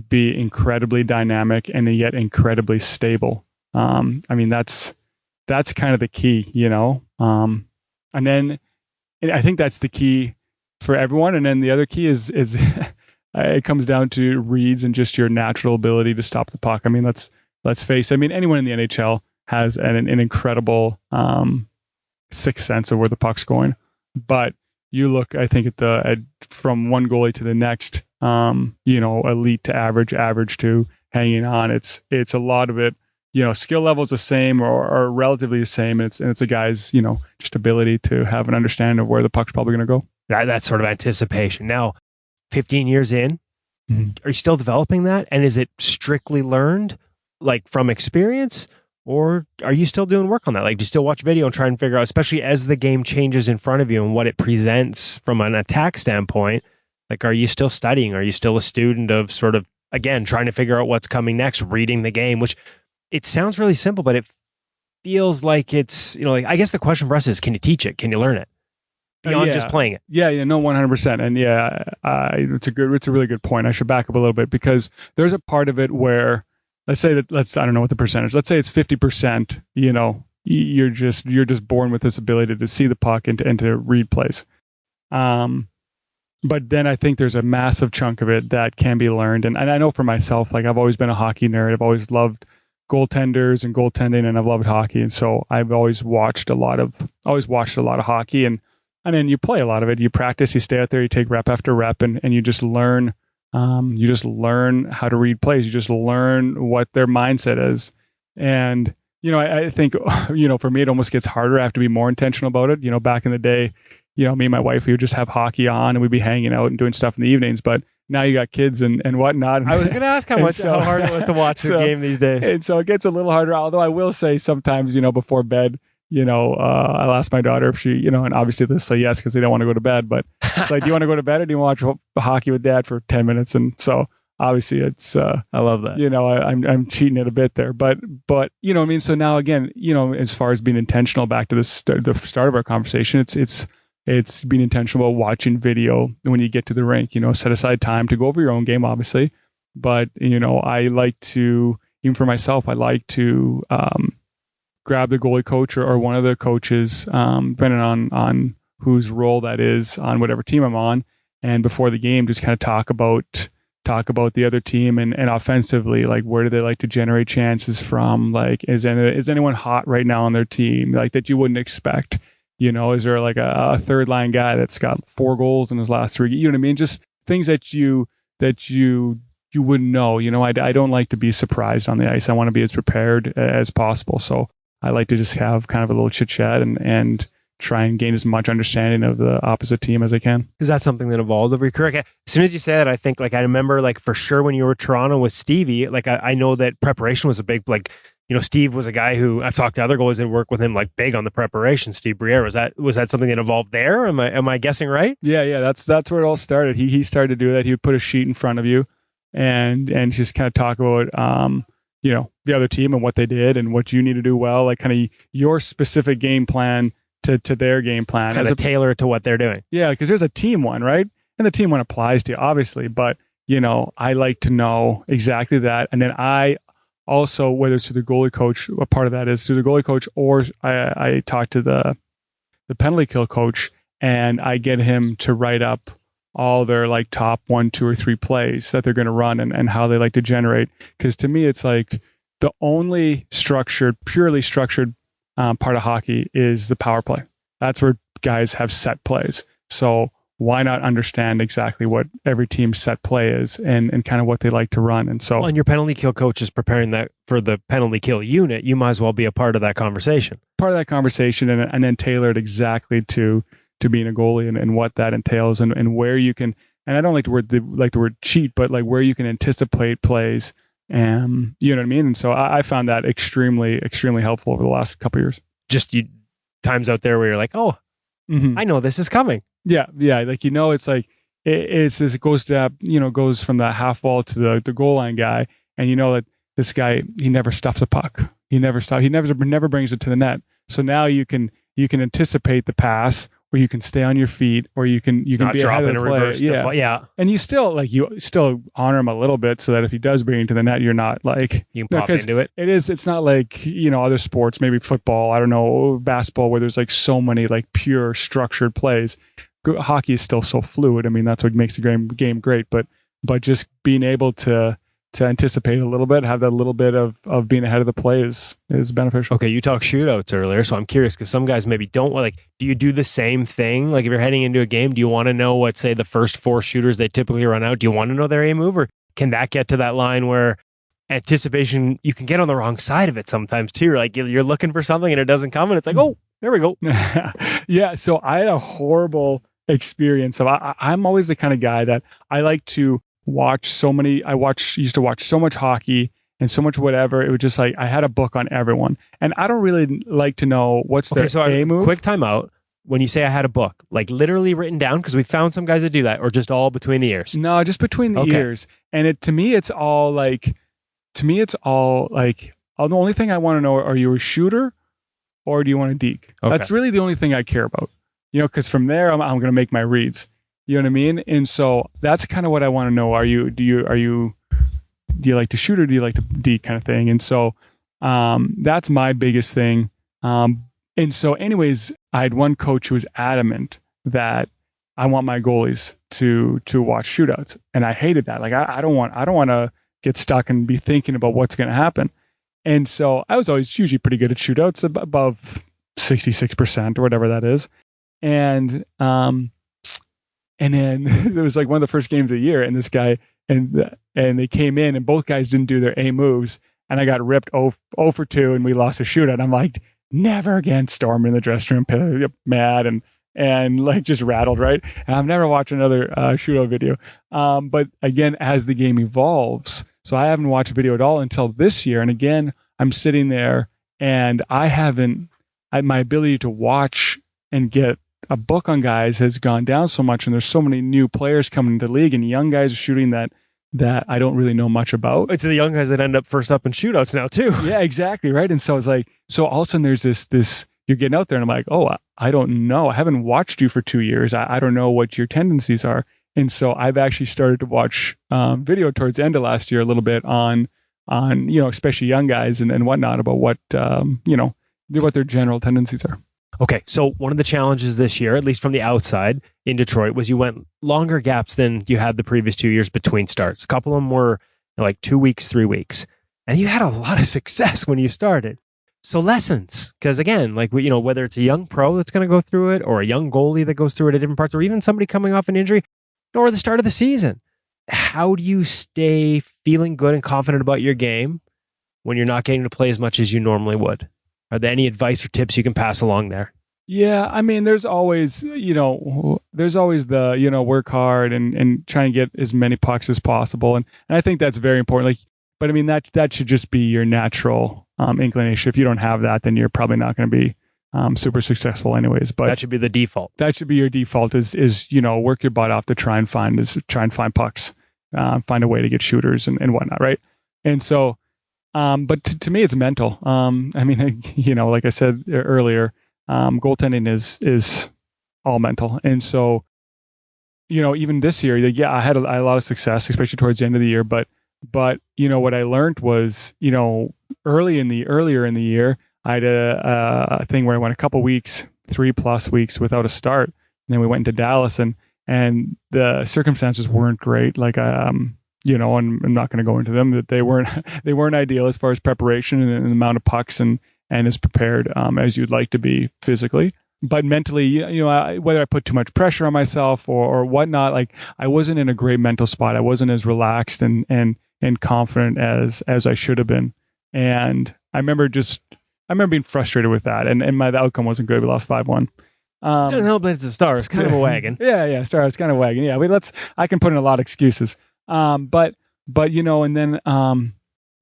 be incredibly dynamic and yet incredibly stable? I mean, that's kind of the key, and then I think that's the key for everyone. And then the other key is it comes down to reads and just your natural ability to stop the puck. I mean, let's face it. I mean, anyone in the NHL has an incredible sixth sense of where the puck's going. But you look, I think, at from one goalie to the next, elite to average to hanging on. It's a lot of it. Skill level is the same or relatively the same. And it's a guy's, just ability to have an understanding of where the puck's probably going to go. That's sort of anticipation. Now, 15 years in, are you still developing that? And is it strictly learned, like, from experience? Or are you still doing work on that? Like, do you still watch video and try and figure out, especially as the game changes in front of you and what it presents from an attack standpoint, like, are you still studying? Are you still a student of sort of, again, trying to figure out what's coming next, reading the game, which it sounds really simple, but it feels like it's, I guess the question for us is, can you teach it? Can you learn it? Beyond just playing it. Yeah, no, 100%. And it's a really good point. I should back up a little bit, because there's a part of it where, I don't know what the percentage, let's say it's 50%, you're just born with this ability to see the puck and to read plays. But then I think there's a massive chunk of it that can be learned. And I know for myself, like, I've always been a hockey nerd. I've always loved goaltenders and goaltending, and I've loved hockey. And so I've always watched a lot of hockey. And And then you play a lot of it. You practice, you stay out there, you take rep after rep, and you just learn. You just learn how to read plays. You just learn what their mindset is. And, I think, for me, it almost gets harder. I have to be more intentional about it. Back in the day, me and my wife, we would just have hockey on and we'd be hanging out and doing stuff in the evenings. But now you got kids and whatnot. I was going to ask how hard it was to watch the game these days. And so it gets a little harder. Although I will say sometimes, before bed, I'll ask my daughter if she, and obviously they'll say yes because they don't want to go to bed. But it's like, do you want to go to bed or do you want to watch hockey with dad for 10 minutes? And so obviously it's, I love that. I'm cheating it a bit there. But what I mean? So now again, as far as being intentional, back to the start of our conversation, it's being intentional about watching video when you get to the rink, set aside time to go over your own game, obviously. But, I like to, even for myself, I like to grab the goalie coach or one of the coaches, depending on whose role that is on whatever team I'm on. And before the game, just kind of talk about the other team and offensively, like where do they like to generate chances from? Like, is anyone hot right now on their team, like that you wouldn't expect? Is there like a third line guy that's got 4 goals in his last 3? You know what I mean? Just things that you wouldn't know. I don't like to be surprised on the ice. I want to be as prepared as possible. So I like to just have kind of a little chit chat and try and gain as much understanding of the opposite team as I can. Is that something that evolved over your career? As soon as you say that, I think I remember for sure when you were Toronto with Stevie, I know that preparation was a big, Steve was a guy who I've talked to other goalies that work with him big on the preparation. Steve Briere, was that something that evolved there? Am I guessing right? Yeah. That's where it all started. He started to do that. He would put a sheet in front of you and just kind of talk about the other team and what they did and what you need to do well, like kind of your specific game plan to their game plan. Kind of tailor it to what they're doing. Yeah, because there's a team one, right? And the team one applies to you, obviously, but I like to know exactly that. And then I also, whether it's through the goalie coach, a part of that is through the goalie coach, or I talk to the penalty kill coach and I get him to write up all their top 1, 2, or 3 plays that they're going to run and how they like to generate. Because to me, it's like the only purely structured part of hockey is the power play. That's where guys have set plays. So why not understand exactly what every team's set play is and kind of what they like to run? And so, and your penalty kill coach is preparing that for the penalty kill unit. You might as well be a part of that conversation. And then tailor it exactly to being a goalie and what that entails and where you can. And I don't like the word cheat, but where you can anticipate plays. You know what I mean? And so I found that extremely, extremely helpful over the last couple of years. Just times out there where you're I know this is coming. Yeah. It's it goes from the half wall to the goal line guy, and that this guy, he never stuffs a puck. He never brings it to the net. So now you can anticipate the pass, where you can stay on your feet, or you can not be drop ahead in of a the play. reverse. Yeah. And you still honor him a little bit, so that if he does bring it to the net, you're not you can pop into it. It's not like other sports, maybe football, I don't know, basketball, where there's so many pure structured plays. Hockey is still so fluid. I mean, that's what makes the game great. But just being able to anticipate a little bit, have that little bit of being ahead of the play is beneficial. Okay, you talked shootouts earlier, so I'm curious because some guys maybe don't. Do you do the same thing? If you're heading into a game, do you want to know what, say, the first 4 shooters they typically run out? Do you want to know their A move, or can that get to that line where anticipation, you can get on the wrong side of it sometimes too? You're looking for something and it doesn't come, and it's oh, there we go. Yeah, so I had a horrible experience. So I'm always the kind of guy that I like to watch used to watch so much hockey and so much whatever. It was just I had a book on everyone, and I don't really like to know what's their A move. Quick timeout. When you say I had a book, literally written down, because we found some guys that do that, or just all between the ears? No, just between the ears. And to me, it's all the only thing I want to know, are you a shooter or do you want to deke? Okay. That's really the only thing I care about. Because from there, I'm going to make my reads. You know what I mean? And so that's kind of what I want to know. Do you like to shoot or do you like to deke, kind of thing? And so that's my biggest thing. And so anyways, I had one coach who was adamant that I want my goalies to watch shootouts. And I hated that. I don't want to get stuck and be thinking about what's going to happen. And so I was always usually pretty good at shootouts, above 66% or whatever that is. And then it was like one of the first games of the year, and this guy and they came in, and both guys didn't do their A moves, and I got ripped 0 for 2, and we lost a shootout. I'm like, never again. Storming in the dressing room, mad and like just rattled, right? And I've never watched another shootout video. But again, as the game evolves, so I haven't watched a video at all until this year, and again, I'm sitting there, and my ability to watch and get a book on guys has gone down so much, and there's so many new players coming into the league, and young guys are shooting that I don't really know much about. It's the young guys that end up first up in shootouts now too. Yeah, exactly, right. And so it's like, so all of a sudden there's this you're getting out there, and I'm like, oh, I don't know. I haven't watched you for 2 years. I don't know what your tendencies are. And so I've actually started to watch video towards the end of last year a little bit on especially young guys and whatnot about what what their general tendencies are. Okay, so one of the challenges this year, at least from the outside in Detroit, was you went longer gaps than you had the previous 2 years between starts. A couple of them were like 2 weeks, 3 weeks. And you had a lot of success when you started. So lessons, because again, like, whether it's a young pro that's going to go through it, or a young goalie that goes through it at different parts, or even somebody coming off an injury, or the start of the season, how do you stay feeling good and confident about your game when you're not getting to play as much as you normally would? Are there any advice or tips you can pass along there? Yeah, I mean, there's always the, work hard and try and get as many pucks as possible. And I think that's very important. Like, but I mean, that should just be your natural inclination. If you don't have that, then you're probably not going to be super successful anyways. But that should be the default. That should be your default is work your butt off to try and find pucks, find a way to get shooters and whatnot, right? And so, but to me, it's mental. I mean, like I said earlier, goaltending is all mental. And so, even this year, I had a lot of success, especially towards the end of the year. But what I learned was, earlier in the year, I had a thing where I went a couple weeks, 3+ weeks without a start. And then we went into Dallas, and the circumstances weren't great. Like, and I'm not going to go into them, that they weren't ideal as far as preparation and the amount of pucks and as prepared as you'd like to be physically. But mentally, whether I put too much pressure on myself or whatnot, like, I wasn't in a great mental spot. I wasn't as relaxed and confident as I should have been. And I remember being frustrated with that. And the outcome wasn't good. We lost 5-1. No, but it's the Stars, kind of a wagon. Yeah, Stars, kind of wagon. Yeah, I can put in a lot of excuses. But and then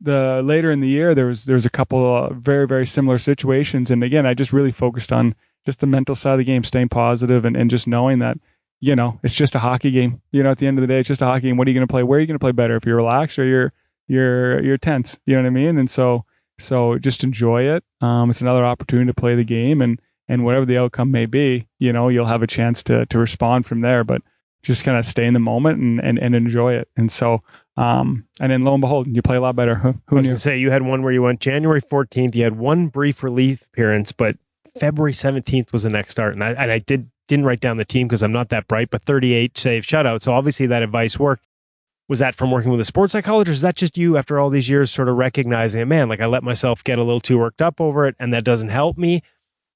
the later in the year, there was a couple of very, very similar situations. And again, I just really focused on just the mental side of the game, staying positive and just knowing that, it's just a hockey game. At the end of the day, it's just a hockey game. What are you going to play? Where are you going to play better? If you're relaxed or you're tense, you know what I mean? And so just enjoy it. It's another opportunity to play the game, and whatever the outcome may be, you'll have a chance to respond from there, but just kind of stay in the moment and enjoy it. And so, and then lo and behold, you play a lot better. Who knew? Say you had one where you went January 14th, you had one brief relief appearance, but February 17th was the next start. And I didn't write down the team because I'm not that bright, but 38 save shutout. So obviously that advice worked. Was that from working with a sports psychologist, or is that just you after all these years sort of recognizing, man, like, I let myself get a little too worked up over it and that doesn't help me?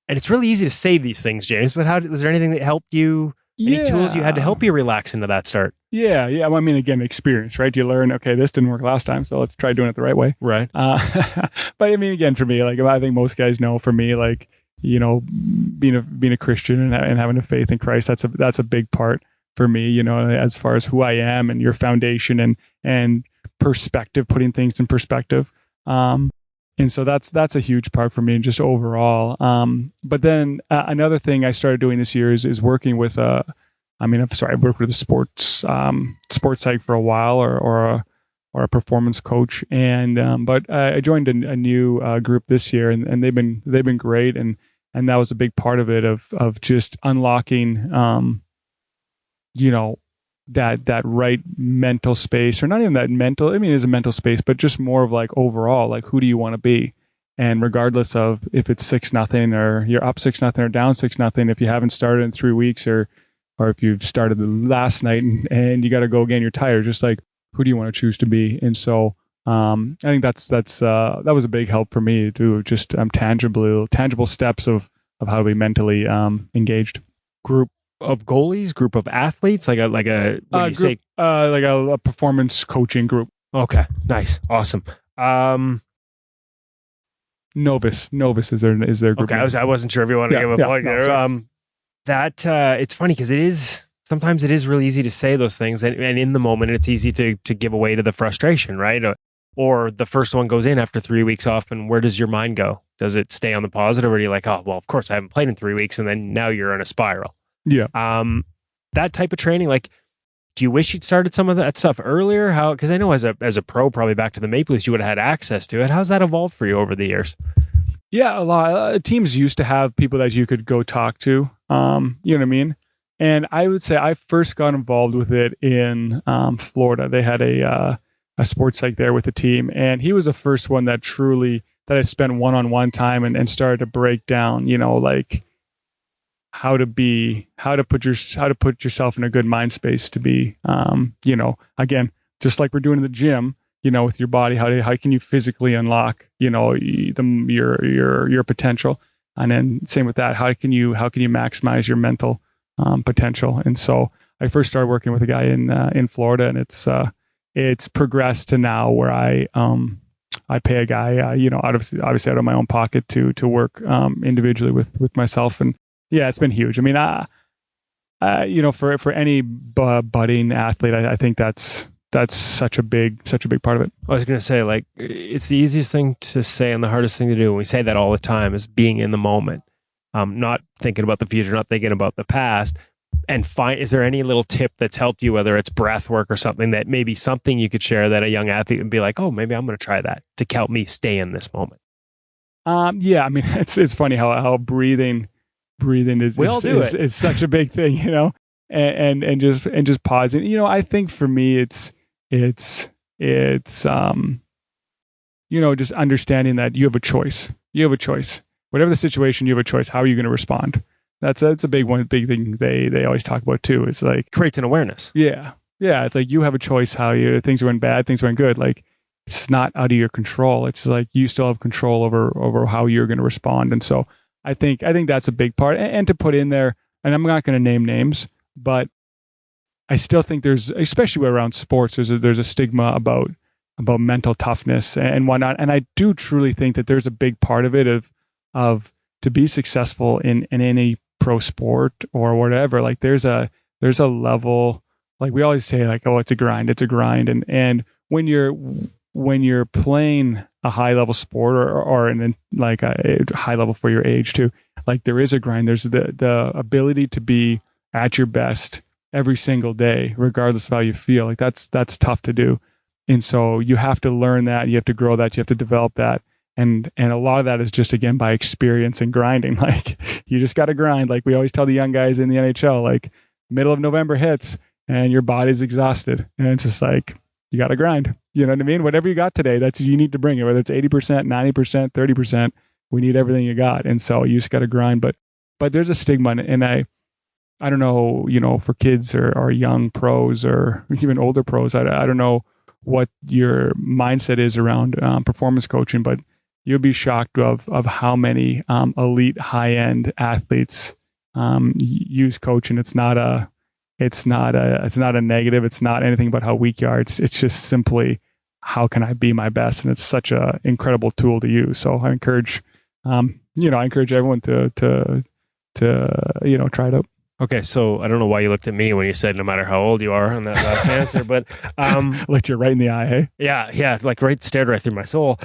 And it's really easy to say these things, James, but was there anything that helped you? Any tools you had to help you relax into that start? Yeah. Well, I mean, again, experience, right? You learn, okay, this didn't work last time, so let's try doing it the right way. Right. But I mean, again, for me, like, I think most guys know, for me, like, being a Christian and having a faith in Christ, that's a big part for me, as far as who I am and your foundation and perspective, putting things in perspective. And so that's a huge part for me, just overall. But then another thing I started doing this year is working with I've worked with a sports psych for a while, or a performance coach, but I joined a new group this year, and they've been great, and that was a big part of it, of just unlocking that right mental space, or not even that mental, I mean, it's a mental space, but just more of like overall, like, who do you want to be? And regardless of if it's 6-0 or you're up 6-0 or down 6-0, if you haven't started in 3 weeks, or if you've started the last night and you got to go again, you're tired, just like, who do you want to choose to be? And so, I think that was a big help for me to just tangible steps of how to be mentally engaged. group of goalies, group of athletes, like a when you group, say like a performance coaching group. Okay, nice, awesome. Novus is their group. Okay, I wasn't sure if you wanted to give a plug there. It's funny because sometimes it is really easy to say those things, and in the moment it's easy to give away to the frustration, right? Or the first one goes in after 3 weeks off, and where does your mind go? Does it stay on the positive, or are you like, oh well, of course I haven't played in 3 weeks, and then now you're in a spiral? Yeah. That type of training, like, do you wish you'd started some of that stuff earlier? How? Because I know as a pro, probably back to the Maple Leafs, you would have had access to it. How's that evolved for you over the years? Yeah, a lot. Teams used to have people that you could go talk to. You know what I mean? And I would say I first got involved with it in Florida. They had a sports psych there with the team, and he was the first one that I spent one-on-one time and started to break down, like how to put yourself in a good mind space to be, again, just like we're doing in the gym, with your body, how can you physically unlock, your potential, and then same with that, how can you maximize your mental potential. And so I first started working with a guy in Florida, and it's progressed to now where I pay a guy, obviously out of my own pocket to work individually with myself. And yeah, it's been huge. I mean, for any budding athlete, I think that's such a big part of it. I was going to say, like, it's the easiest thing to say and the hardest thing to do. And we say that all the time, is being in the moment, not thinking about the future, not thinking about the past. And is there any little tip that's helped you, whether it's breath work or something, that maybe something you could share that a young athlete would be like, oh, maybe I'm going to try that to help me stay in this moment? Yeah, I mean, it's funny how breathing is such a big thing, and just pausing. I think for me, it's just understanding that you have a choice. Whatever the situation, you have a choice. How are you going to respond? That's a big thing they always talk about too. It's like creates an awareness. Yeah. It's like you have a choice how things went bad, things went good. Like, it's not out of your control. It's like you still have control over how you're going to respond. And so I think that's a big part. And to put in there, and I'm not going to name names, but I still think there's, especially around sports, there's a stigma about mental toughness and whatnot. And I do truly think that there's a big part of it of to be successful in any pro sport or whatever. Like, there's a level, like we always say, like, oh, it's a grind. And when you're playing a high level sport or in like a high level for your age too, like, there is a grind. There's the ability to be at your best every single day, regardless of how you feel. Like, that's tough to do. And so you have to learn that, you have to grow that, you have to develop that. And a lot of that is just, again, by experience and grinding. Like, you just got to grind. Like we always tell the young guys in the NHL, like, middle of November hits and your body's exhausted. And it's just like, you got to grind. You know what I mean? Whatever you got today, that's you need to bring it, whether it's 80%, 90%, 30%, we need everything you got. And so you just got to grind. But there's a stigma. And I don't know, for kids or young pros or even older pros, I don't know what your mindset is around performance coaching, but you'll be shocked of how many elite high-end athletes use coaching. It's not a negative. It's not anything but how weak you are. It's just simply, how can I be my best? And it's such an incredible tool to use. So I encourage everyone to try it out. Okay, so I don't know why you looked at me when you said no matter how old you are on that last answer, but looked you right in the eye, hey? Yeah, it's like stared right through my soul.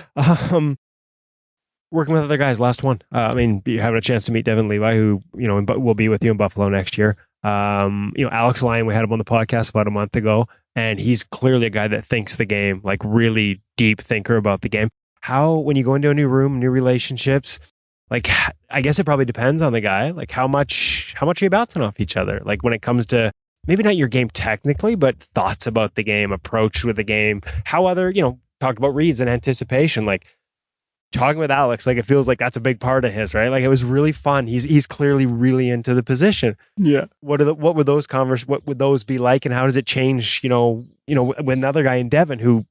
Working with other guys, last one. You're having a chance to meet Devin Levi, who will be with you in Buffalo next year. Alex Lyon, we had him on the podcast about a month ago, and he's clearly a guy that thinks the game, like really deep thinker about the game. How, when you go into a new room, new relationships, like, I guess it probably depends on the guy. Like, how much are you bouncing off each other? Like, when it comes to maybe not your game technically, but thoughts about the game, approach with the game, how other, talked about reads and anticipation, like, talking with Alex, like, it feels like that's a big part of his, right? Like, it was really fun. He's clearly really into the position. Yeah. What would those what would those be like, and how does it change, with another guy in Devin who,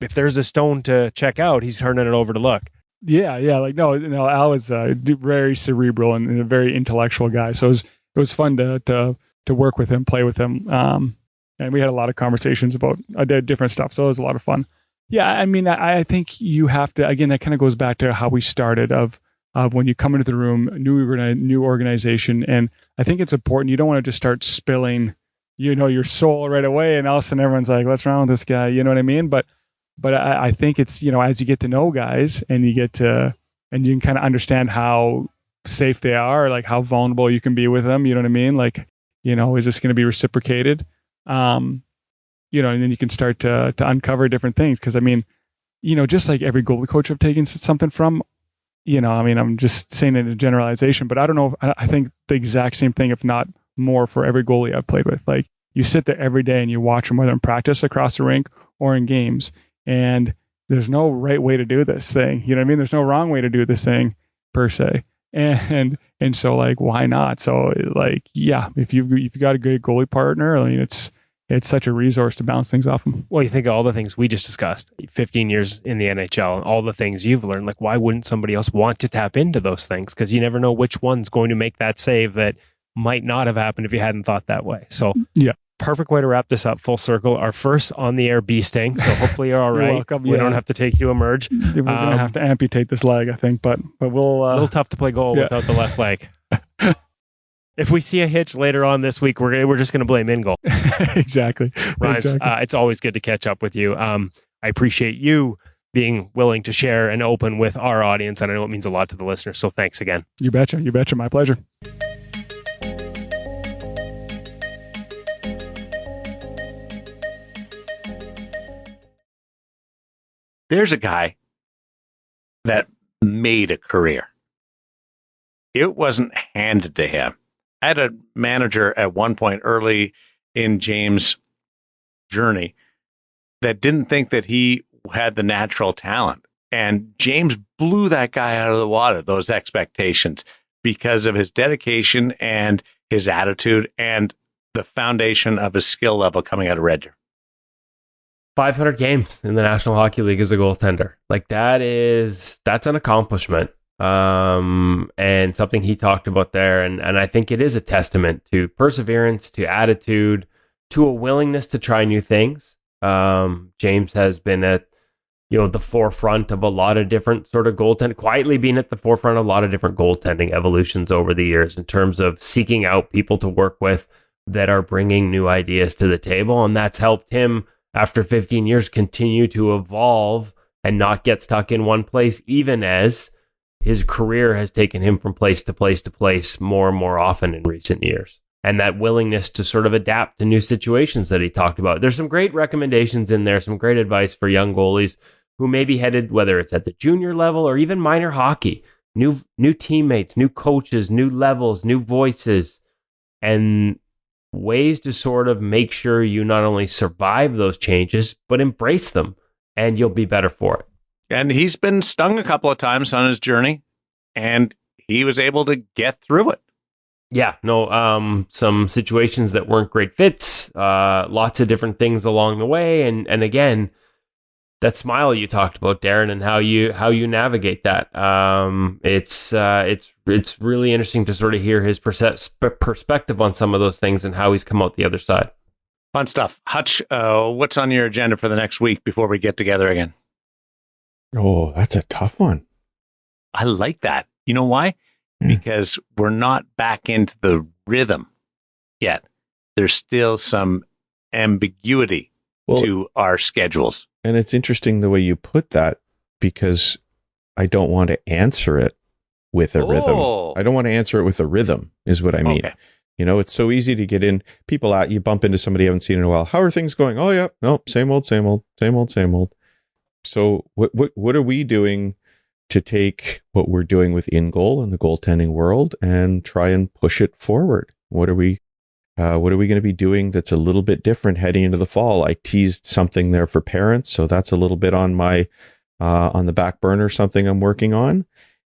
if there's a stone to check out, he's turning it over to look. Yeah. Like, no, Al is very cerebral and a very intellectual guy. So was fun to work with him, play with him. And we had a lot of conversations about different stuff. So it was a lot of fun. Yeah. I mean, I think you have to, again, that kind of goes back to how we started of when you come into the room, new organization. And I think it's important. You don't want to just start spilling, your soul right away. And all of a sudden everyone's like, what's wrong with this guy? You know what I mean? But I think it's, as you get to know guys and you can kind of understand how safe they are, like how vulnerable you can be with them. You know what I mean? Like, is this going to be reciprocated? And then you can start to uncover different things. Cause I mean, just like every goalie coach I've taken something from, I'm just saying it in a generalization, but I don't know. I think the exact same thing, if not more, for every goalie I've played with. Like, you sit there every day and you watch them, whether in practice across the rink or in games. And there's no right way to do this thing. You know what I mean? There's no wrong way to do this thing per se. And so, like, why not? So, like, yeah, if you've got a great goalie partner, I mean, it's such a resource to bounce things off them. Well, you think of all the things we just discussed, 15 years in the NHL, and all the things you've learned. Like, why wouldn't somebody else want to tap into those things? Because you never know which one's going to make that save that might not have happened if you hadn't thought that way. So, yeah. Perfect way to wrap this up, full circle. Our first on the air bee sting. So hopefully you're all right. Welcome, we don't have to take you emerge. We're going to have to amputate this leg, I think, but we'll... a little tough to play goal without the left leg. If we see a hitch later on this week, we're just going to blame InGoal. Exactly. Rhymes, exactly. It's always good to catch up with you. I appreciate you being willing to share and open with our audience, and I know it means a lot to the listeners, so thanks again. You betcha. My pleasure. There's a guy that made a career. It wasn't handed to him. I had a manager at one point early in James' journey that didn't think that he had the natural talent. And James blew that guy out of the water, those expectations, because of his dedication and his attitude and the foundation of his skill level coming out of Red Deer. 500 games in the National Hockey League as a goaltender. Like, that's an accomplishment. And something he talked about there. And I think it is a testament to perseverance, to attitude, to a willingness to try new things. James has been at, the forefront of a lot of different sort of goaltending, quietly being at the forefront of a lot of different goaltending evolutions over the years in terms of seeking out people to work with that are bringing new ideas to the table. And that's helped him, after 15 years, continue to evolve and not get stuck in one place, even as his career has taken him from place to place to place more and more often in recent years. And that willingness to sort of adapt to new situations that he talked about. There's some great recommendations in there, some great advice for young goalies who may be headed, whether it's at the junior level or even minor hockey, new teammates, new coaches, new levels, new voices, and ways to sort of make sure you not only survive those changes, but embrace them, and you'll be better for it. And he's been stung a couple of times on his journey, and he was able to get through it. Yeah, no, some situations that weren't great fits, lots of different things along the way, and again, that smile you talked about, Darren, and how you navigate that. It's really interesting to sort of hear his perspective on some of those things and how he's come out the other side. Fun stuff. Hutch, what's on your agenda for the next week before we get together again? Oh, that's a tough one. I like that. You know why? Because we're not back into the rhythm yet. There's still some ambiguity to our schedules. And it's interesting the way you put that, because I don't want to answer it with a rhythm. I don't want to answer it with a rhythm, is what I mean. Okay. It's so easy to get in. You bump into somebody you haven't seen in a while. How are things going? Oh, yeah. No, same old. So what are we doing to take what we're doing with InGoal and the goaltending world and try and push it forward? What are we going to be doing that's a little bit different heading into the fall? I teased something there for parents, so that's a little bit on my on the back burner, something I'm working on.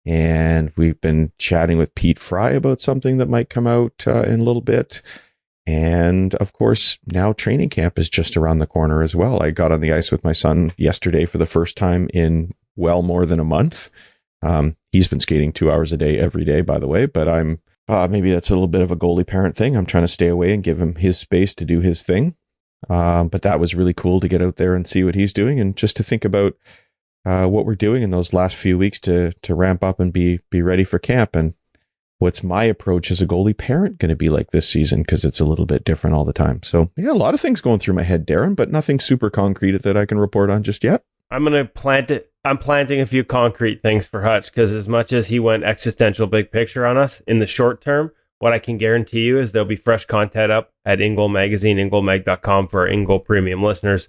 And we've been chatting with Pete Fry about something that might come out in a little bit. And of course, now training camp is just around the corner as well. I got on the ice with my son yesterday for the first time in well more than a month. He's been skating 2 hours a day every day, by the way, but I'm Maybe that's a little bit of a goalie parent thing. I'm trying to stay away and give him his space to do his thing. But that was really cool to get out there and see what he's doing, and just to think about what we're doing in those last few weeks to ramp up and be ready for camp. And what's my approach as a goalie parent going to be like this season, because it's a little bit different all the time. So yeah, a lot of things going through my head, Darren, but nothing super concrete that I can report on just yet. I'm going to plant it. I'm planting a few concrete things for Hutch, because as much as he went existential big picture on us in the short term, what I can guarantee you is there'll be fresh content up at InGoal Magazine, ingoalmag.com for our InGoal premium listeners.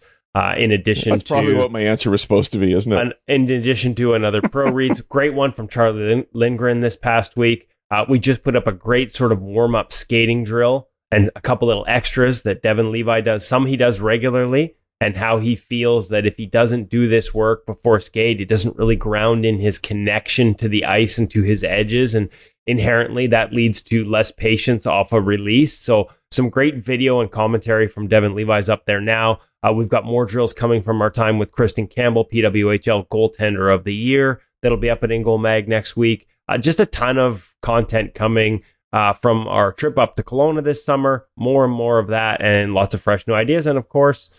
In addition That's probably what my answer was supposed to be, isn't it? In addition to another pro reads, great one from Charlie Lindgren this past week. We just put up a great sort of warm-up skating drill and a couple little extras that Devin Levi does. Some he does regularly, and how he feels that if he doesn't do this work before skate, it doesn't really ground in his connection to the ice and to his edges. And inherently, that leads to less patience off a release. So some great video and commentary from Devin Levi's up there now. We've got more drills coming from our time with Kristen Campbell, PWHL Goaltender of the Year. That'll be up at InGoal Mag next week. Just a ton of content coming from our trip up to Kelowna this summer. More and more of that, and lots of fresh new ideas. And of course,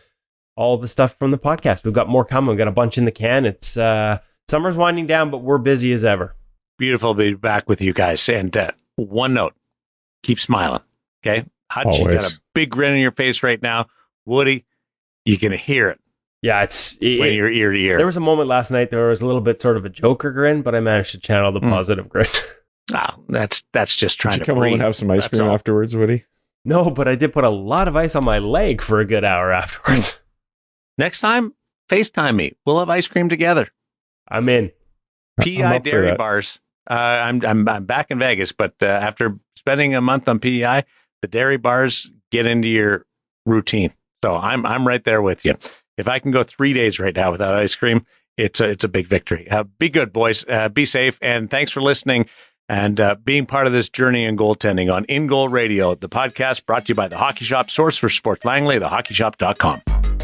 all the stuff from the podcast. We've got more coming. We've got a bunch in the can. It's summer's winding down, but we're busy as ever. Beautiful to be back with you guys. And one note, keep smiling. Okay? Hutch, you got a big grin on your face right now. Woody, you can hear it. Yeah, when you're ear to ear. There was a moment last night, there was a little bit sort of a Joker grin, but I managed to channel the positive grin. Oh, that's just trying to come home and have some ice cream afterwards, Woody? No, but I did put a lot of ice on my leg for a good hour afterwards. Next time, FaceTime me. We'll have ice cream together. I'm in. PEI dairy bars. I'm back in Vegas, but after spending a month on PEI, the dairy bars get into your routine. So I'm right there with you. If I can go 3 days right now without ice cream, it's a big victory. Be good, boys. Be safe, and thanks for listening and being part of this journey in goaltending on InGoal Radio, the podcast brought to you by The Hockey Shop, source for Sports Langley, thehockeyshop.com.